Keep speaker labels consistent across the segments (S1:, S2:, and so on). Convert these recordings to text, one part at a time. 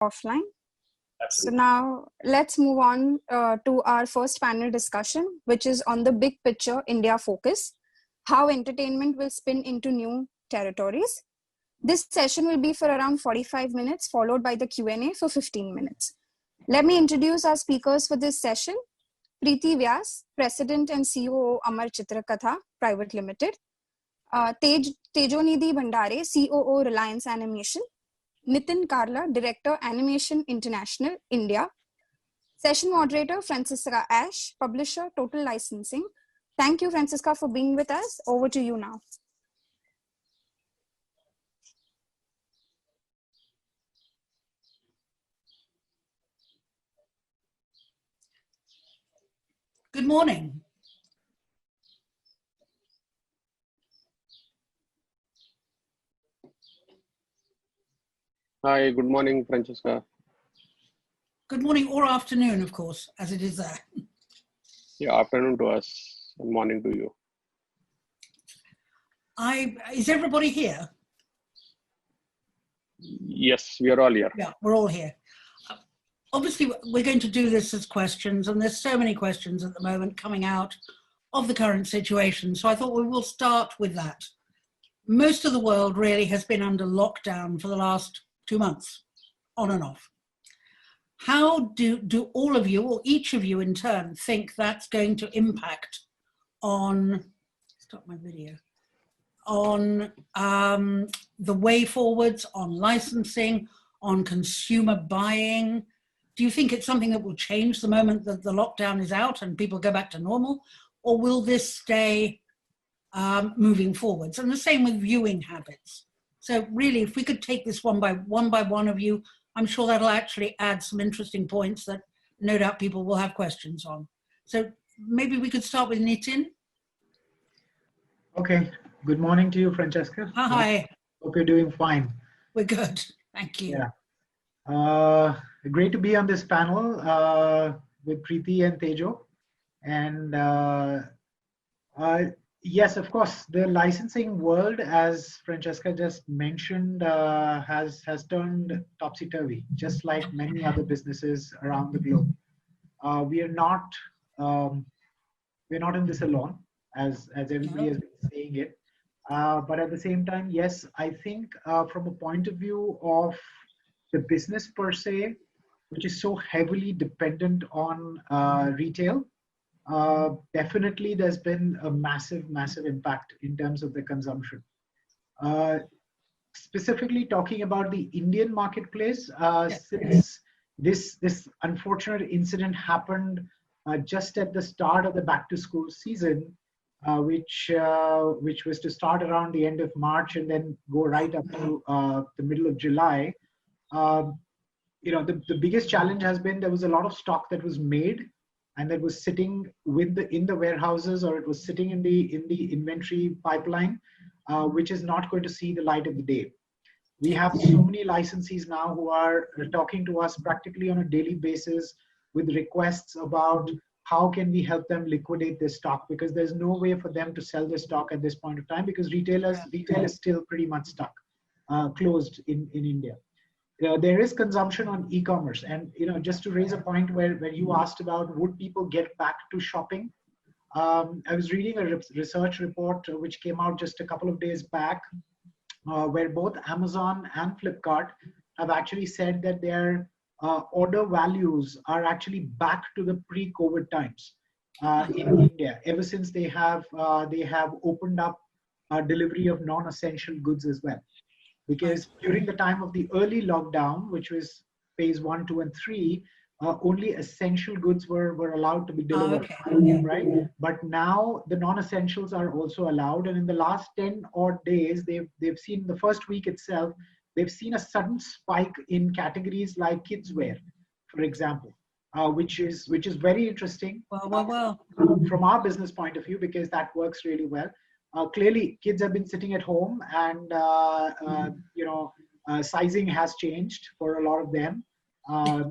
S1: offline. So
S2: Absolutely.
S1: now let's move on to our first panel discussion, which is on the big picture India focus, how entertainment will spin into new territories. This session will be for around 45 minutes, followed by the Q&A for 15 minutes. Let me introduce our speakers for this session. Preeti Vyas, President and CEO Amar Chitra Katha Private Limited. Tejonidhi Bhandare, COO Reliance Animation. Nitin Kalra, Director Animation International, India. Session moderator, Francesca Ash, Publisher, Total Licensing. Thank you, Francesca, for being with us. Over to you now.
S3: Good morning.
S2: Hi, good morning, Francesca.
S3: Good morning or afternoon, of course, as it is there.
S2: Yeah, afternoon to us and morning to you.
S3: Is everybody here?
S2: Yes, we are all here.
S3: Yeah, we're all here. Obviously, we're going to do this as questions, and there's so many questions at the moment coming out of the current situation. So I thought we will start with that. Most of the world really has been under lockdown for the last 2 months, on and off. How do all of you, or each of you in turn, think that's going to impact on, stop my video, on the way forwards, on licensing, on consumer buying? Do you think it's something that will change the moment that the lockdown is out and people go back to normal? Or will this stay moving forwards? And the same with viewing habits. So really, if we could take this one by one of you, I'm sure that'll actually add some interesting points that no doubt people will have questions on. So maybe we could start with Nitin.
S4: Okay. Good morning to you, Francesca.
S3: Hi.
S4: Hope you're doing fine.
S3: We're good. Thank you.
S4: Yeah. Great to be on this panel with Preeti and Tejo. And yes, of course, the licensing world, as Francesca just mentioned, has turned topsy-turvy, just like many other businesses around the globe. We're not in this alone, as everybody has been saying it. But at the same time, yes, I think from a point of view of the business per se, which is so heavily dependent on retail, definitely there's been a massive impact in terms of the consumption. Specifically talking about the Indian marketplace, since this unfortunate incident happened just at the start of the back to school season, which was to start around the end of March and then go right up to the middle of July. The biggest challenge has been there was a lot of stock that was made and that was sitting in the warehouses, or it was sitting in the inventory pipeline, which is not going to see the light of the day. We have so many licensees now who are talking to us practically on a daily basis with requests about how can we help them liquidate their stock, because there's no way for them to sell their stock at this point of time, because retail is still pretty much stuck, closed in India. There is consumption on e-commerce, and just to raise a point where you asked about would people get back to shopping, I was reading a research report which came out just a couple of days back, where both Amazon and Flipkart have actually said that their order values are actually back to the pre-COVID times in India, ever since they have opened up delivery of non-essential goods as well. Because during the time of the early lockdown, which was phase 1, 2, and 3, only essential goods were allowed to be delivered, right? But now the non-essentials are also allowed, and in the last 10 odd days, they've seen the first week itself, they've seen a sudden spike in categories like kids wear, for example, which is very interesting. From our business point of view, because that works really well. Clearly, kids have been sitting at home, and sizing has changed for a lot of them.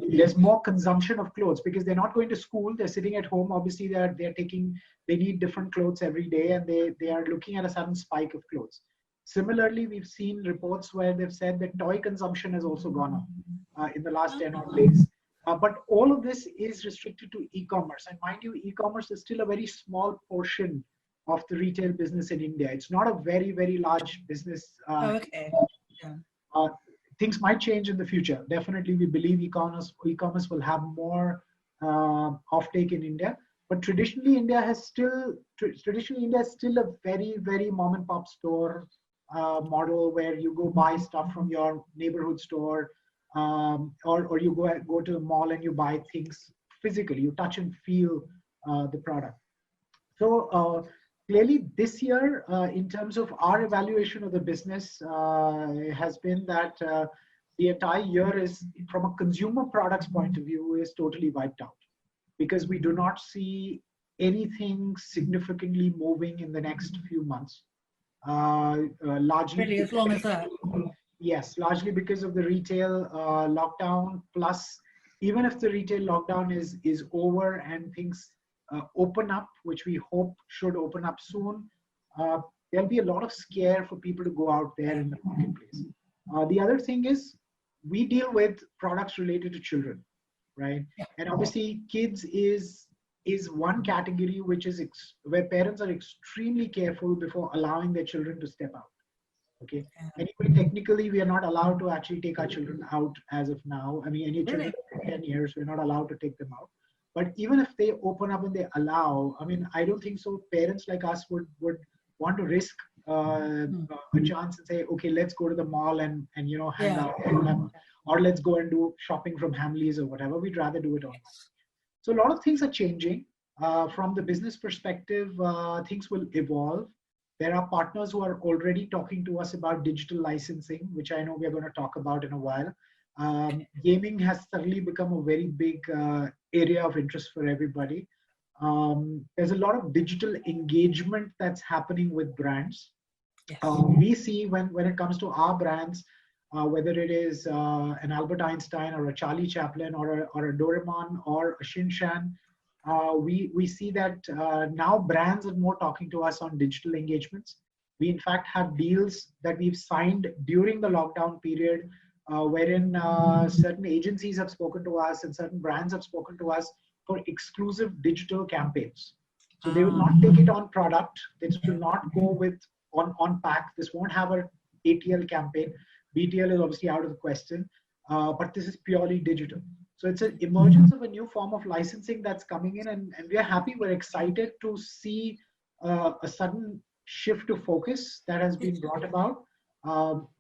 S4: There's more consumption of clothes because they're not going to school. They're sitting at home. Obviously, they need different clothes every day, and they are looking at a sudden spike of clothes. Similarly, we've seen reports where they've said that toy consumption has also gone up in the last 10 odd days. But all of this is restricted to e-commerce. And mind you, e-commerce is still a very small portion of the retail business in India. It's not a very, very large business.
S3: Okay. Yeah.
S4: Things might change in the future. Definitely, we believe e-commerce will have more offtake in India. But traditionally, India is still a very, very mom and pop store model where you go buy stuff from your neighborhood store, or you go to the mall and you buy things physically. You touch and feel the product. So clearly, this year, in terms of our evaluation of the business, has been that the entire year is, from a consumer products point of view, is totally wiped out, because we do not see anything significantly moving in the next few months. Largely,
S3: Really, as long as that.
S4: Yes, largely because of the retail lockdown. Plus, even if the retail lockdown is over and things open up, which we hope should open up soon, there'll be a lot of scare for people to go out there in the marketplace. The other thing is, we deal with products related to children, right?
S3: Yeah.
S4: And obviously, kids is one category which is where parents are extremely careful before allowing their children to step out. Okay. Anyway, technically, we are not allowed to actually take our children out as of now. I mean, any children under 10 years, we're not allowed to take them out. But even if they open up and they allow, I mean, I don't think so. Parents like us would want to risk a chance and say, okay, let's go to the mall and hang out, or let's go and do shopping from Hamleys or whatever. We'd rather do it online. So a lot of things are changing. From the business perspective, things will evolve. There are partners who are already talking to us about digital licensing, which I know we're going to talk about in a while. Gaming has suddenly become a very big area of interest for everybody. There's a lot of digital engagement that's happening with brands.
S3: Yes.
S4: We see when it comes to our brands, whether it is an Albert Einstein or a Charlie Chaplin or a Doraemon or a Shin Chan, we see that now brands are more talking to us on digital engagements. We in fact have deals that we've signed during the lockdown period, wherein certain agencies have spoken to us and certain brands have spoken to us for exclusive digital campaigns. So they will not take it on product. This will not go with on pack. This won't have a ATL campaign. BTL is obviously out of the question, but this is purely digital. So it's an emergence of a new form of licensing that's coming in, and we're happy, we're excited to see a sudden shift to focus that has been brought about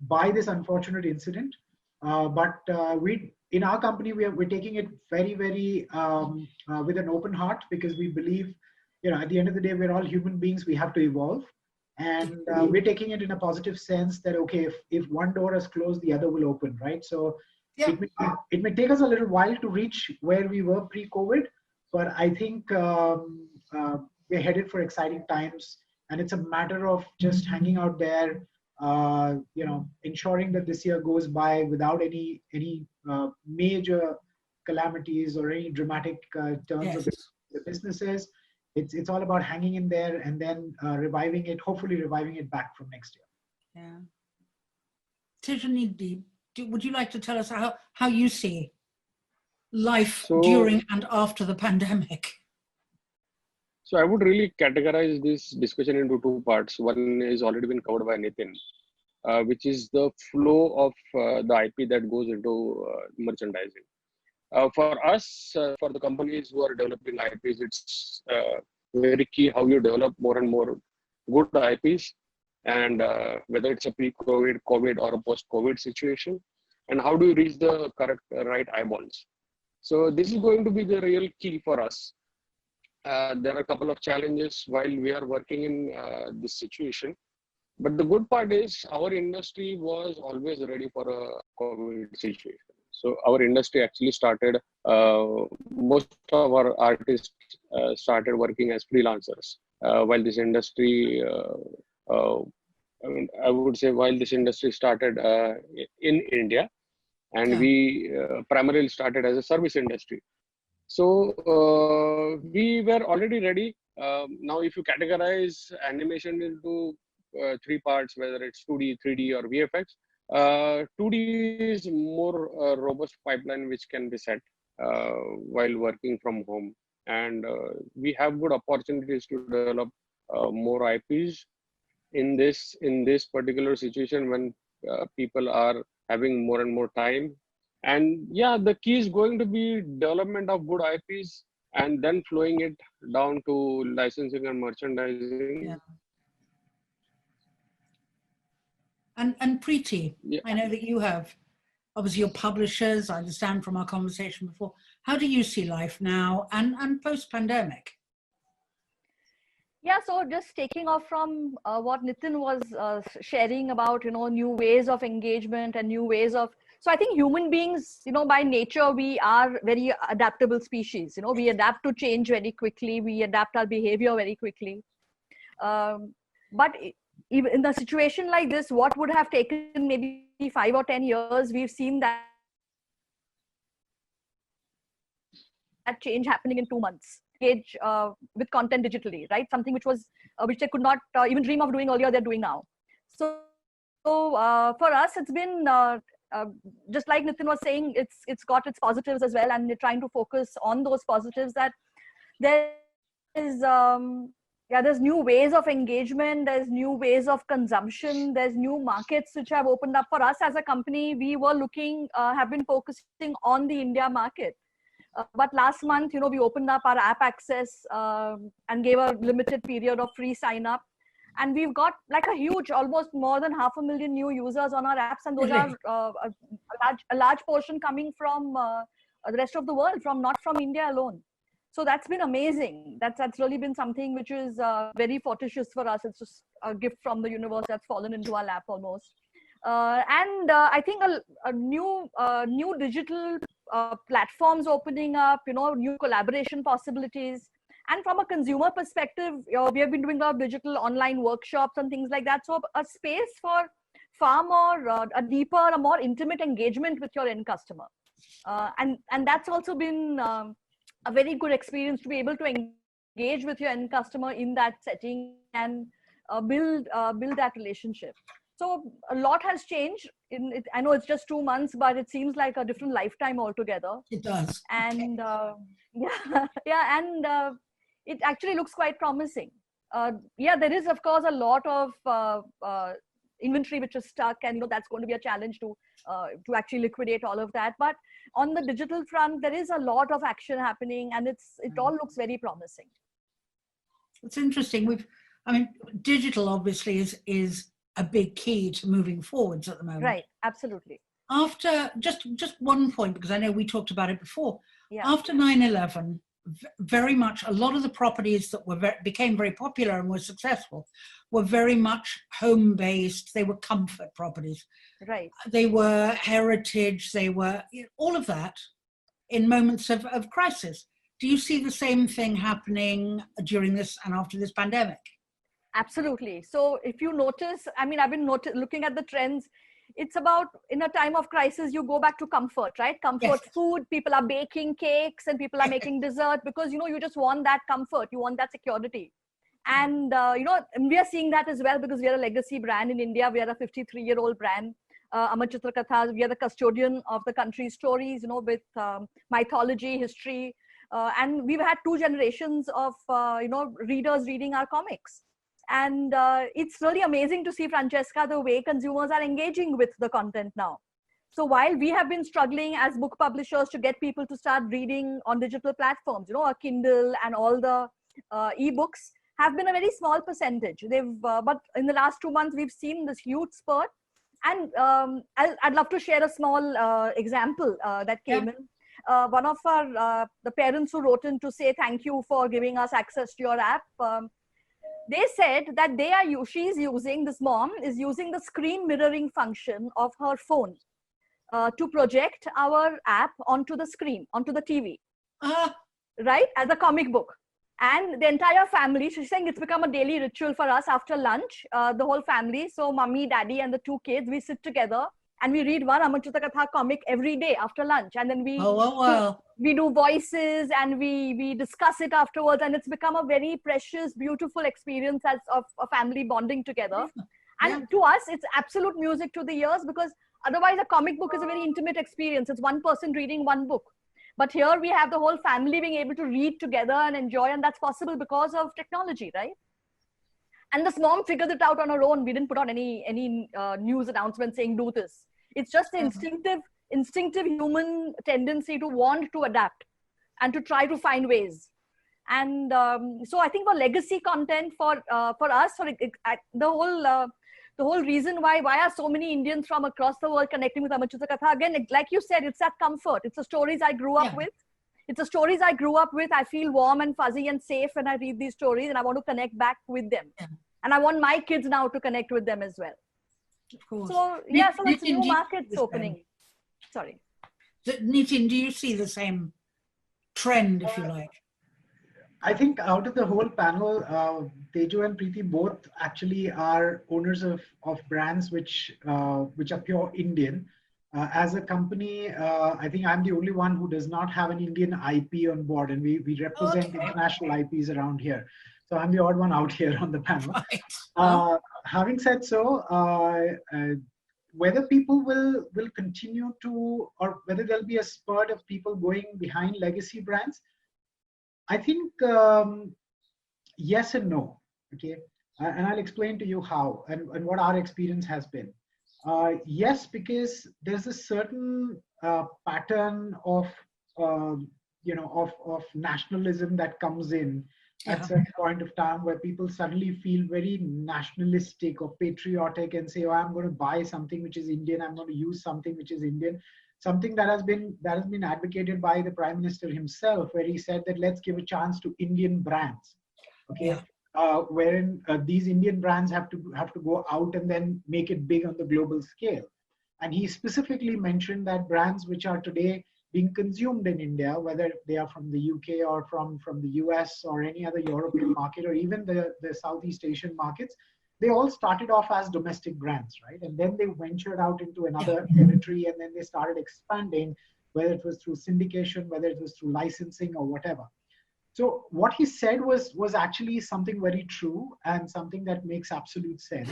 S4: by this unfortunate incident. But we, in our company, we're taking it very, very with an open heart, because we believe, at the end of the day, we're all human beings, we have to evolve. And we're taking it in a positive sense that, okay, if one door is closed, the other will open, right? So it may take us a little while to reach where we were pre-COVID, but I think we're headed for exciting times. And it's a matter of just hanging out there, ensuring that this year goes by without any major calamities or any dramatic turns of the businesses. It's all about hanging in there and then hopefully reviving it back from next year.
S3: Yeah. Tejonidhi, would you like to tell us how you see life during and after the pandemic?
S2: So I would really categorize this discussion into two parts. One is already been covered by Nitin, which is the flow of the IP that goes into merchandising. For us, for the companies who are developing IPs, it's very key how you develop more and more good IPs, and whether it's a pre-COVID, COVID, or a post-COVID situation, and how do you reach the correct, right eyeballs. So this is going to be the real key for us. There are a couple of challenges while we are working in this situation. But the good part is our industry was always ready for a COVID situation. So our industry actually started, most of our artists started working as freelancers. While this industry, I would say while this industry started in India, and we primarily started as a service industry. So we were already ready. Now, if you categorize animation into three parts, whether it's 2D, 3D, or VFX. 2D is more robust pipeline which can be set while working from home, and we have good opportunities to develop more IPs in this particular situation when people are having more and more time. And yeah, the key is going to be development of good IPs and then flowing it down to licensing and merchandising.
S3: Yeah. And Preeti,
S2: Yeah.
S3: I know that you have, obviously your publishers, I understand from our conversation before. How do you see life now and post-pandemic?
S5: Yeah, so just taking off from what Nitin was sharing about, new ways of engagement and new ways of, so I think human beings, by nature, we are very adaptable species. We adapt to change very quickly. We adapt our behavior very quickly. But even in a situation like this, what would have taken maybe 5 or 10 years, we've seen that change happening in 2 months. Engage with content digitally, right? Something which was which they could not even dream of doing earlier, they're doing now. So for us, it's been just like Nitin was saying, it's got its positives as well, and we're trying to focus on those positives. That there is there's new ways of engagement, there's new ways of consumption, there's new markets which have opened up for us as a company. We were have been focusing on the India market. But last month, we opened up our app access and gave a limited period of free sign up. And we've got like a huge, almost more than 500,000 new users on our apps. And those are a large portion coming from the rest of the world, not from India alone. So that's been amazing. That's really been something which is very fortuitous for us. It's just a gift from the universe that's fallen into our lap almost. And I think a new digital platforms opening up, new collaboration possibilities. And from a consumer perspective, we have been doing a lot of digital online workshops and things like that. So a space for far more, a deeper, a more intimate engagement with your end customer. And that's also been a very good experience to be able to engage with your end customer in that setting and build that relationship. So a lot has changed. I know it's just 2 months, but it seems like a different lifetime altogether.
S3: It does.
S5: And it actually looks quite promising. There is of course a lot of inventory which is stuck, and that's going to be a challenge to actually liquidate all of that. But on the digital front, there is a lot of action happening, and it all looks very promising.
S3: It's interesting. Digital obviously is a big key to moving forwards at the moment.
S5: Right, absolutely.
S3: After, just one point, because I know we talked about it before.
S5: Yeah.
S3: After 9/11, very much a lot of the properties that became very popular and were successful were very much home-based. They were comfort properties.
S5: Right.
S3: They were heritage. They were all of that in moments of crisis. Do you see the same thing happening during this and after this pandemic?
S5: Absolutely. So if you notice, I've been looking at the trends. It's about, in a time of crisis, you go back to comfort, right? Comfort food. People are baking cakes and people are making dessert because, you just want that comfort. You want that security. And, we are seeing that as well because we are a legacy brand in India. We are a 53-year-old brand. Amar, Chitra, Katha, we are the custodian of the country's stories, with mythology, history. And we've had 2 generations of, readers reading our comics. And it's really amazing to see, Francesca, the way consumers are engaging with the content now. So while we have been struggling as book publishers to get people to start reading on digital platforms, a Kindle and all the ebooks have been a very small percentage. But in the last 2 months, we've seen this huge spurt. And I'd love to share a small example that came in. One of the parents who wrote in to say thank you for giving us access to your app. They said that this mom is using the screen mirroring function of her phone to project our app onto the screen, onto the TV, right, as a comic book. And the entire family, she's saying it's become a daily ritual for us after lunch, the whole family. So mommy, daddy, and the 2 kids, we sit together and we read one Amar Chitra Katha comic every day after lunch, and then
S3: Wow.
S5: we do voices and we discuss it afterwards, and it's become a very precious, beautiful experience as of a family bonding together. And to us, it's absolute music to the ears, because otherwise a comic book is a very intimate experience. It's one person reading one book. But here we have the whole family being able to read together and enjoy, and that's possible because of technology, right? And this mom figured it out on her own. We didn't put on any news announcement saying do this. It's just the instinctive human tendency to want to adapt and to try to find ways. And so I think for legacy content, for us, the whole reason why are so many Indians from across the world connecting with Amar Chitra Katha, again, like you said, it's that comfort. It's the stories I grew up with. It's the stories I grew up with. I feel warm and fuzzy and safe when I read these stories, and I want to connect back with them. And I want my kids now to connect with them as well.
S3: Of course.
S5: So, so it's new markets opening. Sorry.
S3: Nitin, do you see the same trend, if you like?
S4: I think out of the whole panel, Tejo and Preeti both actually are owners of brands which are pure Indian. As a company, I think I'm the only one who does not have an Indian IP on board, and we represent international IPs around here. So I'm the odd one out here on the panel. Right. Having said so, whether people will continue to, or whether there'll be a spurt of people going behind legacy brands, I think yes and no. Okay, and I'll explain to you how and what our experience has been. Yes, because there's a certain pattern of of nationalism that comes in at a certain point of time, where people suddenly feel very nationalistic or patriotic and say, oh, I'm going to buy something which is Indian, I'm going to use something which is Indian. Something that has been advocated by the Prime Minister himself, where he said that let's give a chance to Indian brands. Okay. Wherein these Indian brands have to go out and then make it big on the global scale. And he specifically mentioned that brands which are today being consumed in India, whether they are from the UK or from the US or any other European market, or even the Southeast Asian markets, they all started off as domestic brands, right? And then they ventured out into another territory, and then they started expanding, whether it was through syndication, whether it was through licensing or whatever. So what he said was actually something very true and something that makes absolute sense.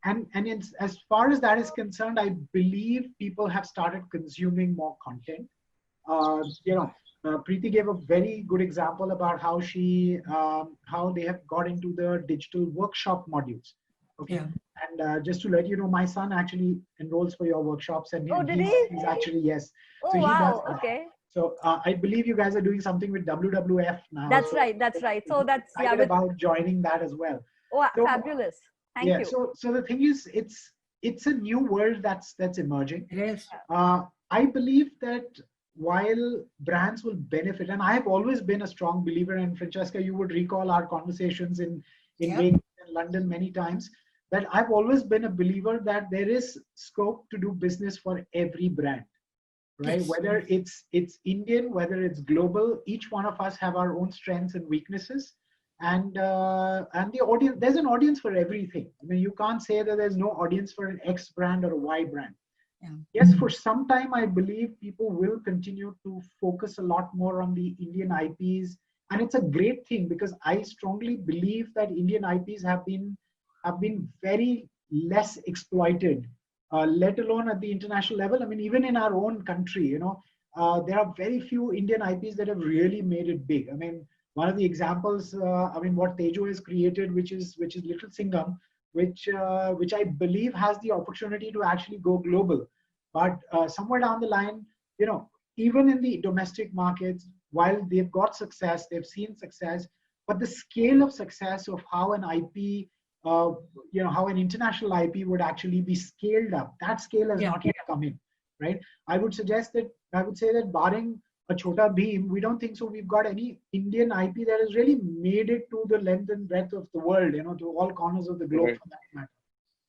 S4: And as far as that is concerned, I believe people have started consuming more content. Preeti gave a very good example about how how they have got into the digital workshop modules. Okay. And just to let you know, my son actually enrolls for your workshops, and he's actually, yes.
S5: Oh,
S4: so
S5: wow. Okay.
S4: So I believe you guys are doing something with WWF now.
S5: That's right. So that's
S4: about joining that as well.
S5: Oh, so, fabulous. Thank you.
S4: So the thing is, it's a new world that's emerging.
S3: It is.
S4: I believe that while brands will benefit, and I have always been a strong believer, and Francesca, you would recall our conversations in Vegas and London many times, that I've always been a believer that there is scope to do business for every brand, right? Yes. Whether it's Indian, whether it's global, each one of us have our own strengths and weaknesses. And the audience, there's an audience for everything. I mean, you can't say that there's no audience for an X brand or a Y brand. Yeah. Yes, for some time, I believe people will continue to focus a lot more on the Indian IPs. And it's a great thing, because I strongly believe that Indian IPs have been very less exploited, let alone at the international level. I mean, even in our own country, there are very few Indian IPs that have really made it big. I mean, one of the examples, what Tejo has created, which is Little Singham, which I believe has the opportunity to actually go global. But somewhere down the line, even in the domestic markets, while they've got success, they've seen success, but the scale of success of how an IP, how an international IP would actually be scaled up, that scale has not yet come in, right? I would say that barring a Chota Bheem, we don't think so. We've got any Indian IP that has really made it to the length and breadth of the world, to all corners of the globe, for that matter.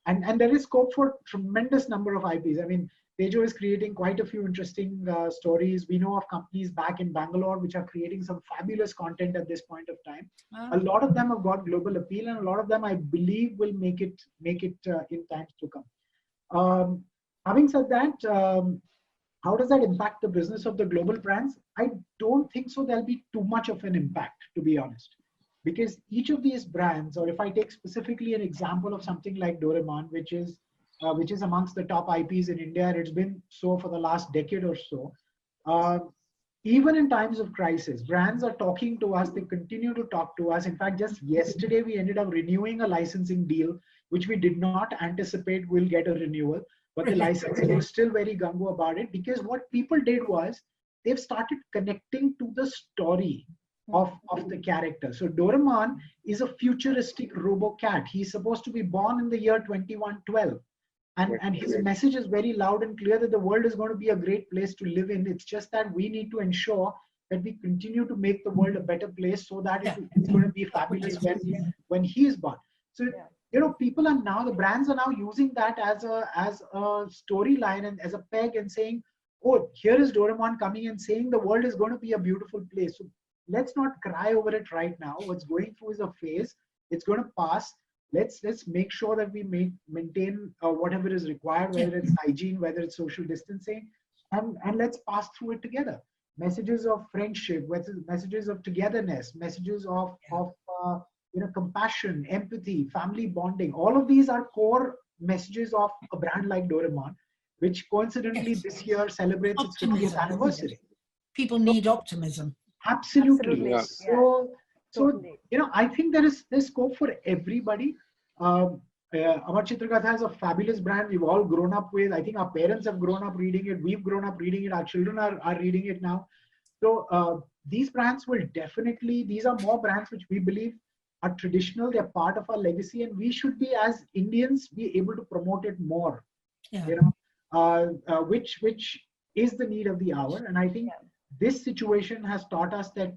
S4: And there is scope for tremendous number of IPs. I mean, Tejo is creating quite a few interesting stories. We know of companies back in Bangalore which are creating some fabulous content at this point of time. A lot of them have got global appeal, and a lot of them, I believe, will make it in times to come. Having said that, how does that impact the business of the global brands? I don't think so. There'll be too much of an impact, to be honest, because each of these brands, or if I take specifically an example of something like Doraemon, which is amongst the top IPs in India, and it's been so for the last decade or so. Even in times of crisis, brands are talking to us. They continue to talk to us. In fact, just yesterday, we ended up renewing a licensing deal, which we did not anticipate will get a renewal. But the licensing was still very gung-ho about it, because what people did was they've started connecting to the story of the character. So Doraemon is a futuristic robo-cat. He's supposed to be born in the year 2112. And his message is very loud and clear that the world is going to be a great place to live in. It's just that we need to ensure that we continue to make the world a better place, so that it's going to be fabulous when he is born. So, people are now, the brands are now using that as a storyline and as a peg, and saying, oh, here is Doraemon coming and saying the world is going to be a beautiful place. So let's not cry over it right now. What's going through is a phase. It's going to pass. Let's make sure that we maintain whatever is required, whether it's hygiene, whether it's social distancing, and let's pass through it together. Messages of friendship, messages of togetherness, messages of compassion, empathy, family bonding. All of these are core messages of a brand like Doraemon, which coincidentally this year celebrates its 50th anniversary.
S3: People need optimism.
S4: Absolutely.
S5: Yeah.
S4: So, I think there's scope for everybody. Amar Chitra Katha has a fabulous brand we've all grown up with. I think our parents have grown up reading it. We've grown up reading it. Our children are reading it now. So these brands will definitely, these are more brands which we believe are traditional. They're part of our legacy, and we should be, as Indians, be able to promote it more. Which is the need of the hour. And I think this situation has taught us that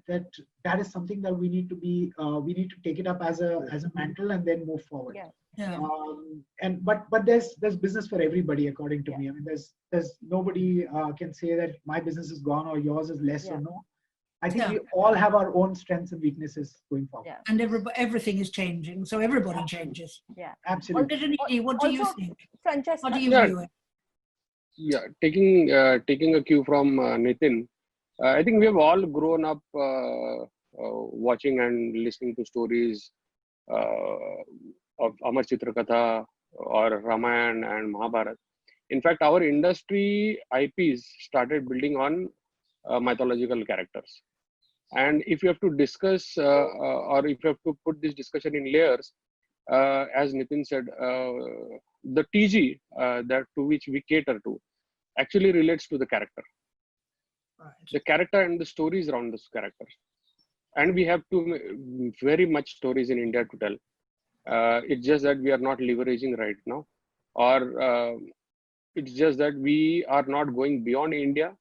S4: is something that we need to take it up as a mantle and then move forward. But there's business for everybody, according to me. I mean, there's nobody can say that my business is gone or yours is less or no. I think we all have our own strengths and weaknesses going forward.
S3: And everything is changing, so everybody changes.
S4: Absolutely.
S3: Tejonidhi, what do you think?
S5: Francesca,
S3: How do you view it?
S2: Yeah, taking a cue from Nitin, I think we have all grown up watching and listening to stories of Amar Chitra Katha or Ramayana and Mahabharata. In fact, our industry IPs started building on mythological characters. And if you have to discuss or if you have to put this discussion in layers, as Nitin said, the TG that to which we cater to actually relates to the character. The character and the stories around this character. And we have very much stories in India to tell. It's just that we are not leveraging right now, or it's just that we are not going beyond India.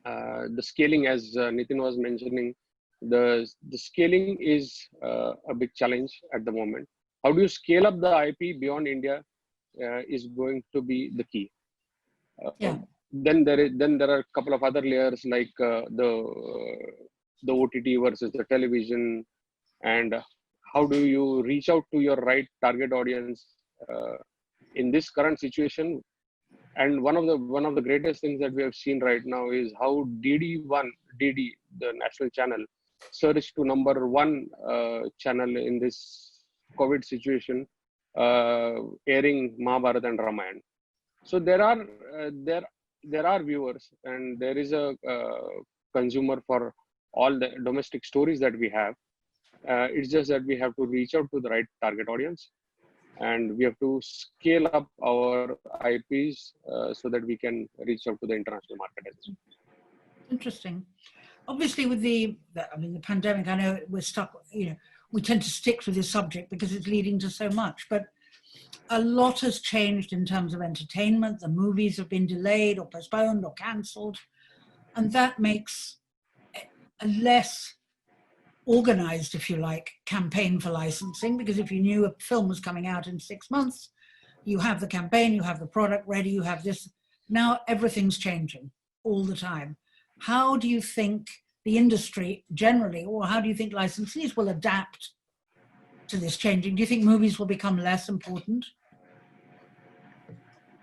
S2: The scaling, as Nitin was mentioning, the scaling is a big challenge at the moment. How do you scale up the IP beyond India is going to be the key. Then there are a couple of other layers like the OTT versus the television, and how do you reach out to your right target audience in this current situation. And one of the greatest things that we have seen right now is how DD, the national channel, surged to number one channel in this COVID situation, airing Mahabharata and Ramayana. So there are viewers, and there is a consumer for all the domestic stories that we have. It's just that we have to reach out to the right target audience, and we have to scale up our IPs so that we can reach out to the international market as well.
S3: Interesting. Obviously, with the pandemic, I know we're stuck. We tend to stick to this subject because it's leading to so much, but a lot has changed in terms of entertainment. The movies have been delayed or postponed or cancelled, and that makes a less organized, if you like, campaign for licensing, because if you knew a film was coming out in 6 months, you have the campaign, you have the product ready, you have this. Now everything's changing all the time. How do you think the industry generally, or how do you think licensees will adapt to this changing? Do you think movies will become less important?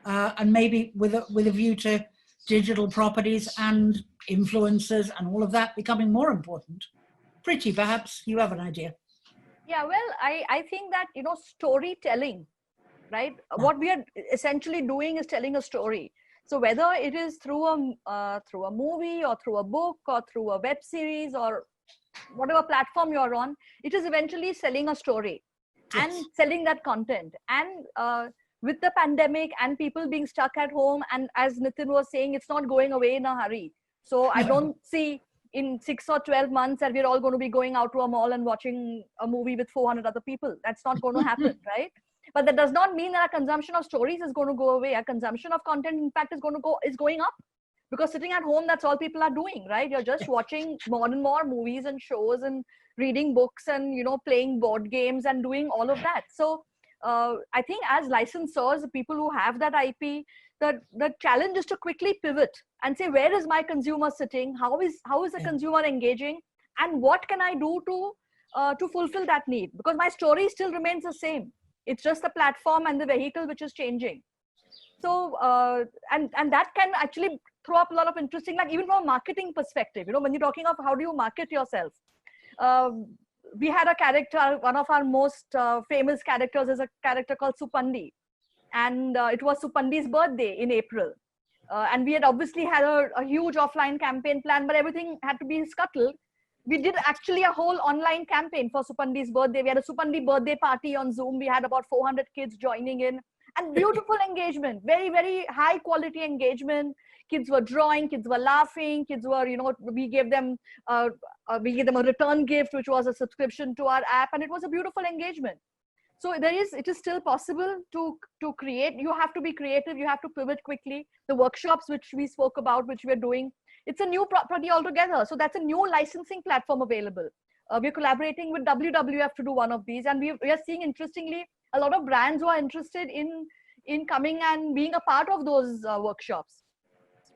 S3: and maybe with a view to digital properties and influencers and all of that becoming more important. Preeti, perhaps you have an idea.
S5: Yeah, well, I think that, storytelling, right? What we are essentially doing is telling a story. So whether it is through a movie or through a book or through a web series or whatever platform you're on, it is eventually selling a story and selling that content. And with the pandemic and people being stuck at home, and as Nitin was saying, it's not going away in a hurry. So I don't see in 6 or 12 months that we're all going to be going out to a mall and watching a movie with 400 other people. That's not going to happen, right? But that does not mean that our consumption of stories is going to go away. Our consumption of content, in fact, is going up, because sitting at home, that's all people are doing, right? You're just watching more and more movies and shows and reading books and playing board games and doing all of that. So I think as licensors, the people who have that IP, the challenge is to quickly pivot and say, where is my consumer sitting? How is the consumer engaging? And what can I do to fulfill that need? Because my story still remains the same. It's just the platform and the vehicle which is changing. So, and that can actually throw up a lot of interesting, like even from a marketing perspective, when you're talking of how do you market yourself. We had a character, one of our most famous characters is a character called Supandi. And it was Supandi's birthday in April. And we had obviously had a huge offline campaign plan, but everything had to be scuttled. We did actually a whole online campaign for Supandi's birthday. We had a Supandi birthday party on Zoom. We had about 400 kids joining in, and beautiful engagement, very, very high quality engagement. Kids were drawing, kids were laughing, kids were, we gave them a return gift, which was a subscription to our app, and it was a beautiful engagement. So it is still possible to create. You have to be creative. You have to pivot quickly. The workshops which we spoke about, which we're doing, it's a new property altogether. So that's a new licensing platform available. We're collaborating with WWF to do one of these. And we are seeing, interestingly, a lot of brands who are interested in coming and being a part of those workshops.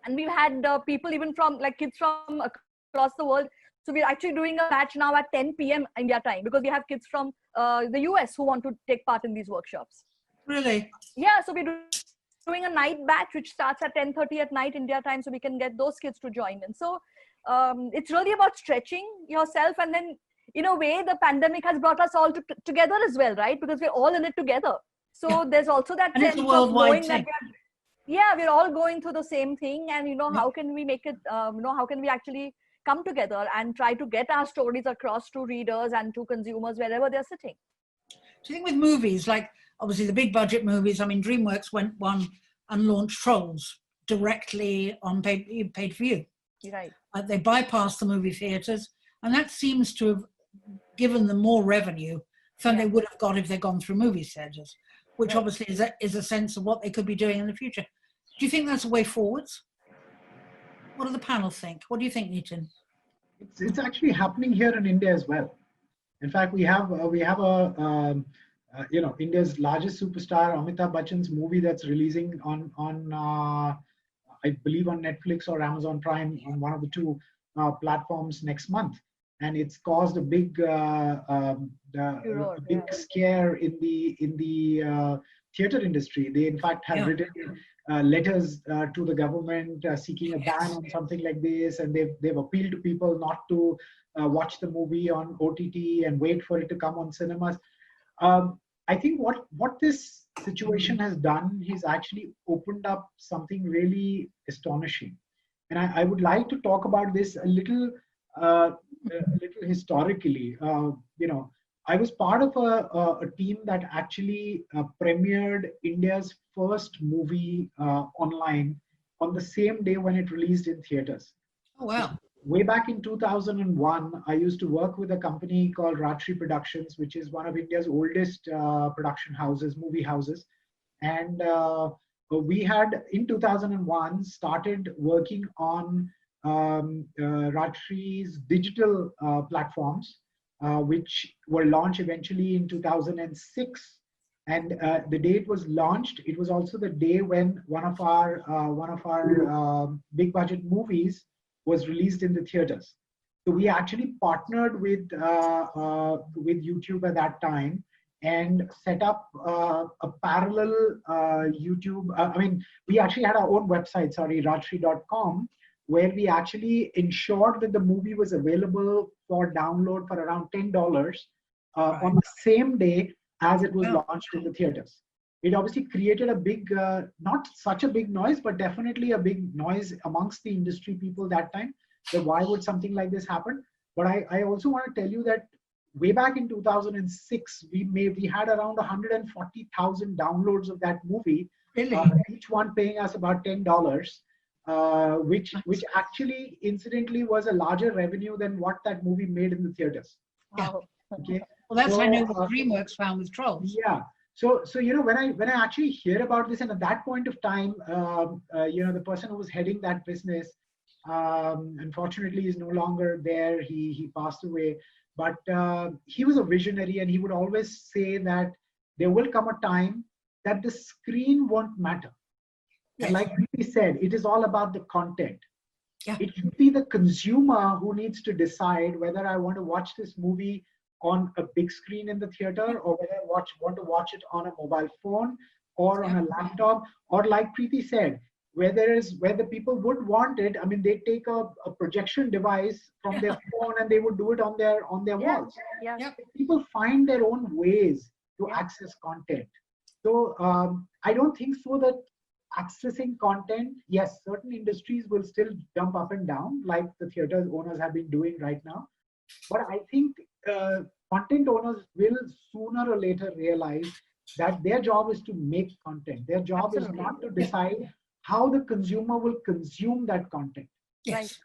S5: And we've had people even from, like, kids from across the world. So we're actually doing a batch now at 10 p.m. India time, because we have kids from the US who want to take part in these workshops.
S3: Really?
S5: Yeah, so we're doing a night batch which starts at 10:30 at night India time, so we can get those kids to join in. So it's really about stretching yourself, and then in a way the pandemic has brought us all together as well, right? Because we're all in it together. So there's also that
S3: and
S5: sense
S3: it's a
S5: of
S3: worldwide
S5: knowing that we're all going through the same thing, and how can we make it, how can we actually come together and try to get our stories across to readers and to consumers wherever they're sitting.
S3: Do you think with movies, like obviously the big budget movies, I mean, DreamWorks went one and launched Trolls directly on paid view.
S5: Right.
S3: They bypassed the movie theatres, and that seems to have given them more revenue than they would have got if they'd gone through movie theatres, which obviously is a sense of what they could be doing in the future. Do you think that's a way forwards? What do the panel think? What do you think, Nitin?
S4: It's actually happening here in India as well. In fact, we have India's largest superstar, Amitabh Bachchan's movie that's releasing on I believe on Netflix or Amazon Prime, on one of the two platforms next month, and it's caused a big scare in the theater industry. They in fact have written letters to the government seeking a ban on something like this, and they've appealed to people not to watch the movie on OTT and wait for it to come on cinemas. I think what this situation has done, he's actually opened up something really astonishing, and I would like to talk about this a little historically. I was part of a team that actually premiered India's first movie online on the same day when it released in theaters.
S3: Oh, wow.
S4: Way back in 2001, I used to work with a company called Ratri Productions, which is one of India's oldest production houses, movie houses. And we had, in 2001, started working on Ratri's digital platforms, which were launched eventually in 2006. And the day it was launched, it was also the day when one of our big budget movies was released in the theaters. So we actually partnered with YouTube at that time, and set up a parallel YouTube. I mean, we actually had our own website, rajshri.com, where we actually ensured that the movie was available for download for around $10 on the same day as it was launched in the theaters. It obviously created a big, not such a big noise, but definitely a big noise amongst the industry people that time, that why would something like this happen? But I also want to tell you that way back in 2006, we had around 140,000 downloads of that movie, each one paying us about $10, which actually incidentally was a larger revenue than what that movie made in the theaters.
S3: Wow.
S4: Okay.
S3: Well, that's I know what DreamWorks found with Trolls.
S4: Yeah. So you know, when I actually hear about this, and at that point of time, you know, the person who was heading that business, unfortunately, is no longer there. He passed away. But he was a visionary, and he would always say that there will come a time that the screen won't matter. Yes. And like he said, it is all about the content. Yeah. It should be the consumer who needs to decide whether I want to watch this movie on a big screen in the theater, or whether I want to watch it on a mobile phone or on a laptop, or like Preeti said, where the people would want it. I mean, they take a projection device from their phone and they would do it on their walls.
S5: Yeah.
S4: People find their own ways to access content. So I don't think so that accessing content, yes, certain industries will still jump up and down, like the theater owners have been doing right now. But I think content owners will sooner or later realize that their job is to make content. Their job is not to decide how the consumer will consume that content.
S3: Yes.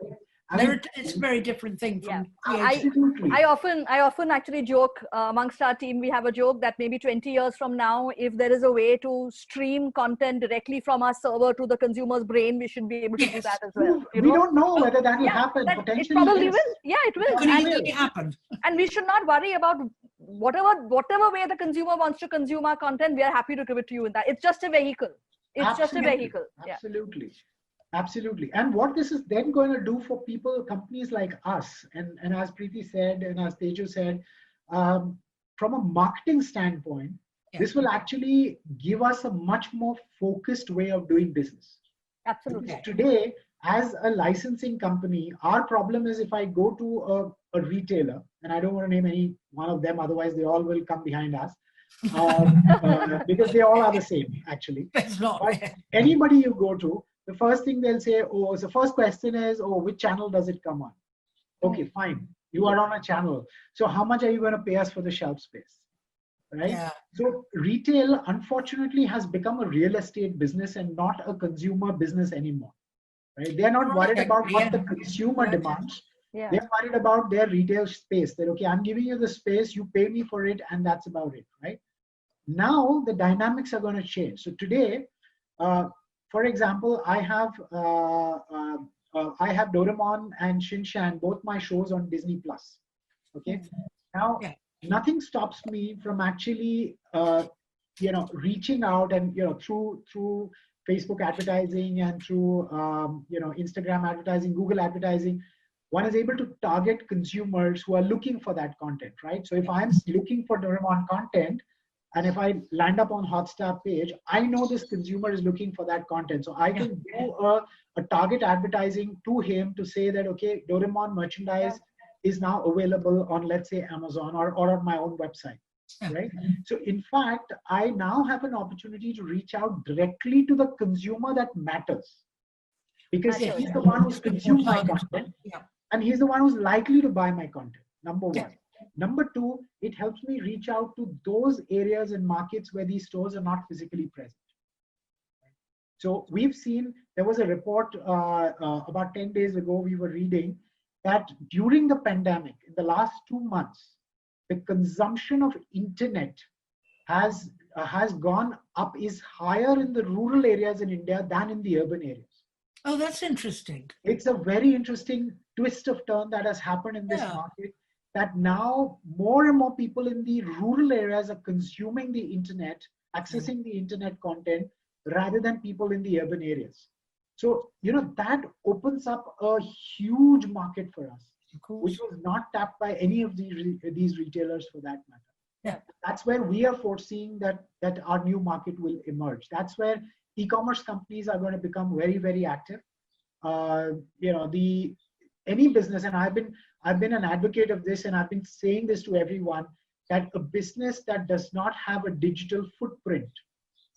S3: Right? It's a very different thing from
S5: I often actually joke amongst our team. We have a joke that maybe 20 years from now, if there is a way to stream content directly from our server to the consumer's brain, we should be able to do that as well.
S4: We don't know whether that will happen. Potentially,
S5: it probably will. Yeah, it will.
S3: Could easily happen.
S5: And we should not worry about whatever way the consumer wants to consume our content. We are happy to give it to you in that. It's just a vehicle. It's just a vehicle.
S4: Absolutely. Absolutely. And what this is then going to do for companies like us, and as Preeti said, and as Tejo said, from a marketing standpoint, this will actually give us a much more focused way of doing business.
S5: Absolutely.
S4: Because today, as a licensing company, our problem is if I go to a retailer, and I don't want to name any one of them, otherwise they all will come behind us. Because they all are the same, actually. But anybody you go to, the first thing they'll say, the first question is, which channel does it come on? Okay, fine. You are on a channel. So how much are you going to pay us for the shelf space? Right? Yeah. So retail, unfortunately, has become a real estate business and not a consumer business anymore. Right? They're not worried about what the consumer demands. Yeah. They're worried about their retail space. That, okay, I'm giving you the space, you pay me for it, and that's about it. Right? Now, the dynamics are going to change. So today, for example, I have Doraemon and Shinchan, both my shows on Disney Plus. Okay. Now, nothing stops me from actually, reaching out and through Facebook advertising and through Instagram advertising, Google advertising. One is able to target consumers who are looking for that content, right? So if I'm looking for Doraemon content, and if I land up on Hotstar page, I know this consumer is looking for that content. So I can do a target advertising to him to say that, okay, Doraemon merchandise is now available on, let's say, Amazon or on my own website, right? So in fact, I now have an opportunity to reach out directly to the consumer that matters. Because he's the one who's consuming my content, and he's the one who's likely to buy my content, number one. Number two, it helps me reach out to those areas and markets where these stores are not physically present. So we've seen, there was a report about 10 days ago, we were reading that during the pandemic, in the last 2 months, the consumption of internet has gone up, is higher in the rural areas in India than in the urban areas.
S3: Oh, that's interesting.
S4: It's a very interesting twist of turn that has happened in this market, that now more and more people in the rural areas are consuming the internet, accessing the internet content, rather than people in the urban areas. So, that opens up a huge market for us, which was not tapped by any of these retailers for that matter.
S3: Yeah.
S4: That's where we are foreseeing that our new market will emerge. That's where e-commerce companies are going to become very, very active. Any business, and I've been an advocate of this, and I've been saying this to everyone, that a business that does not have a digital footprint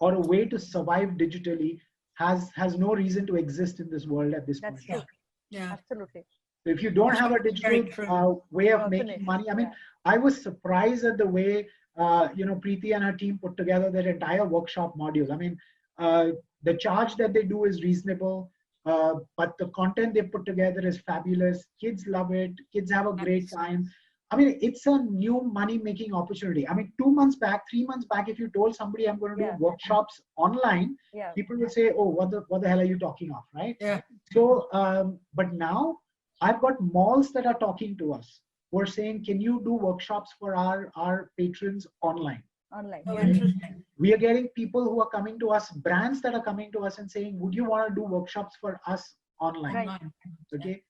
S4: or a way to survive digitally has no reason to exist in this world at this
S5: That's
S4: point.
S5: true.
S3: Yeah.
S5: Absolutely.
S4: So if you don't have a digital way of making money, I mean, I was surprised at the way Preeti and her team put together their entire workshop module. I mean, the charge that they do is reasonable, but the content they put together is fabulous. Kids love it. Kids have a great time. I mean, it's a new money-making opportunity. I mean, 2 months back, 3 months back, if you told somebody I'm going to do workshops online, people would say, "Oh, what the hell are you talking of?" Right?
S3: Yeah.
S4: So, but now I've got malls that are talking to us. We're saying, "Can you do workshops for our patrons online?"
S5: Online.
S3: Oh, interesting.
S4: We are getting people who are coming to us, brands that are coming to us and saying, "Would you want to do workshops for us online?"
S5: Right.
S4: Okay.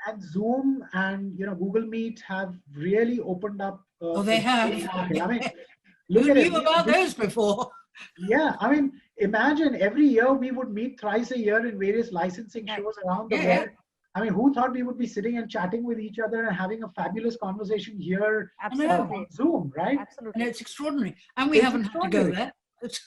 S4: And Zoom and Google Meet have really opened up.
S3: They have.
S4: I mean, look
S3: Who
S4: at
S3: knew
S4: it.
S3: about those before?
S4: Yeah, I mean, imagine every year we would meet thrice a year in various licensing shows around the world. I mean, who thought we would be sitting and chatting with each other and having a fabulous conversation here on Zoom, right?
S5: Absolutely.
S3: And it's extraordinary. And we haven't had to go there. It's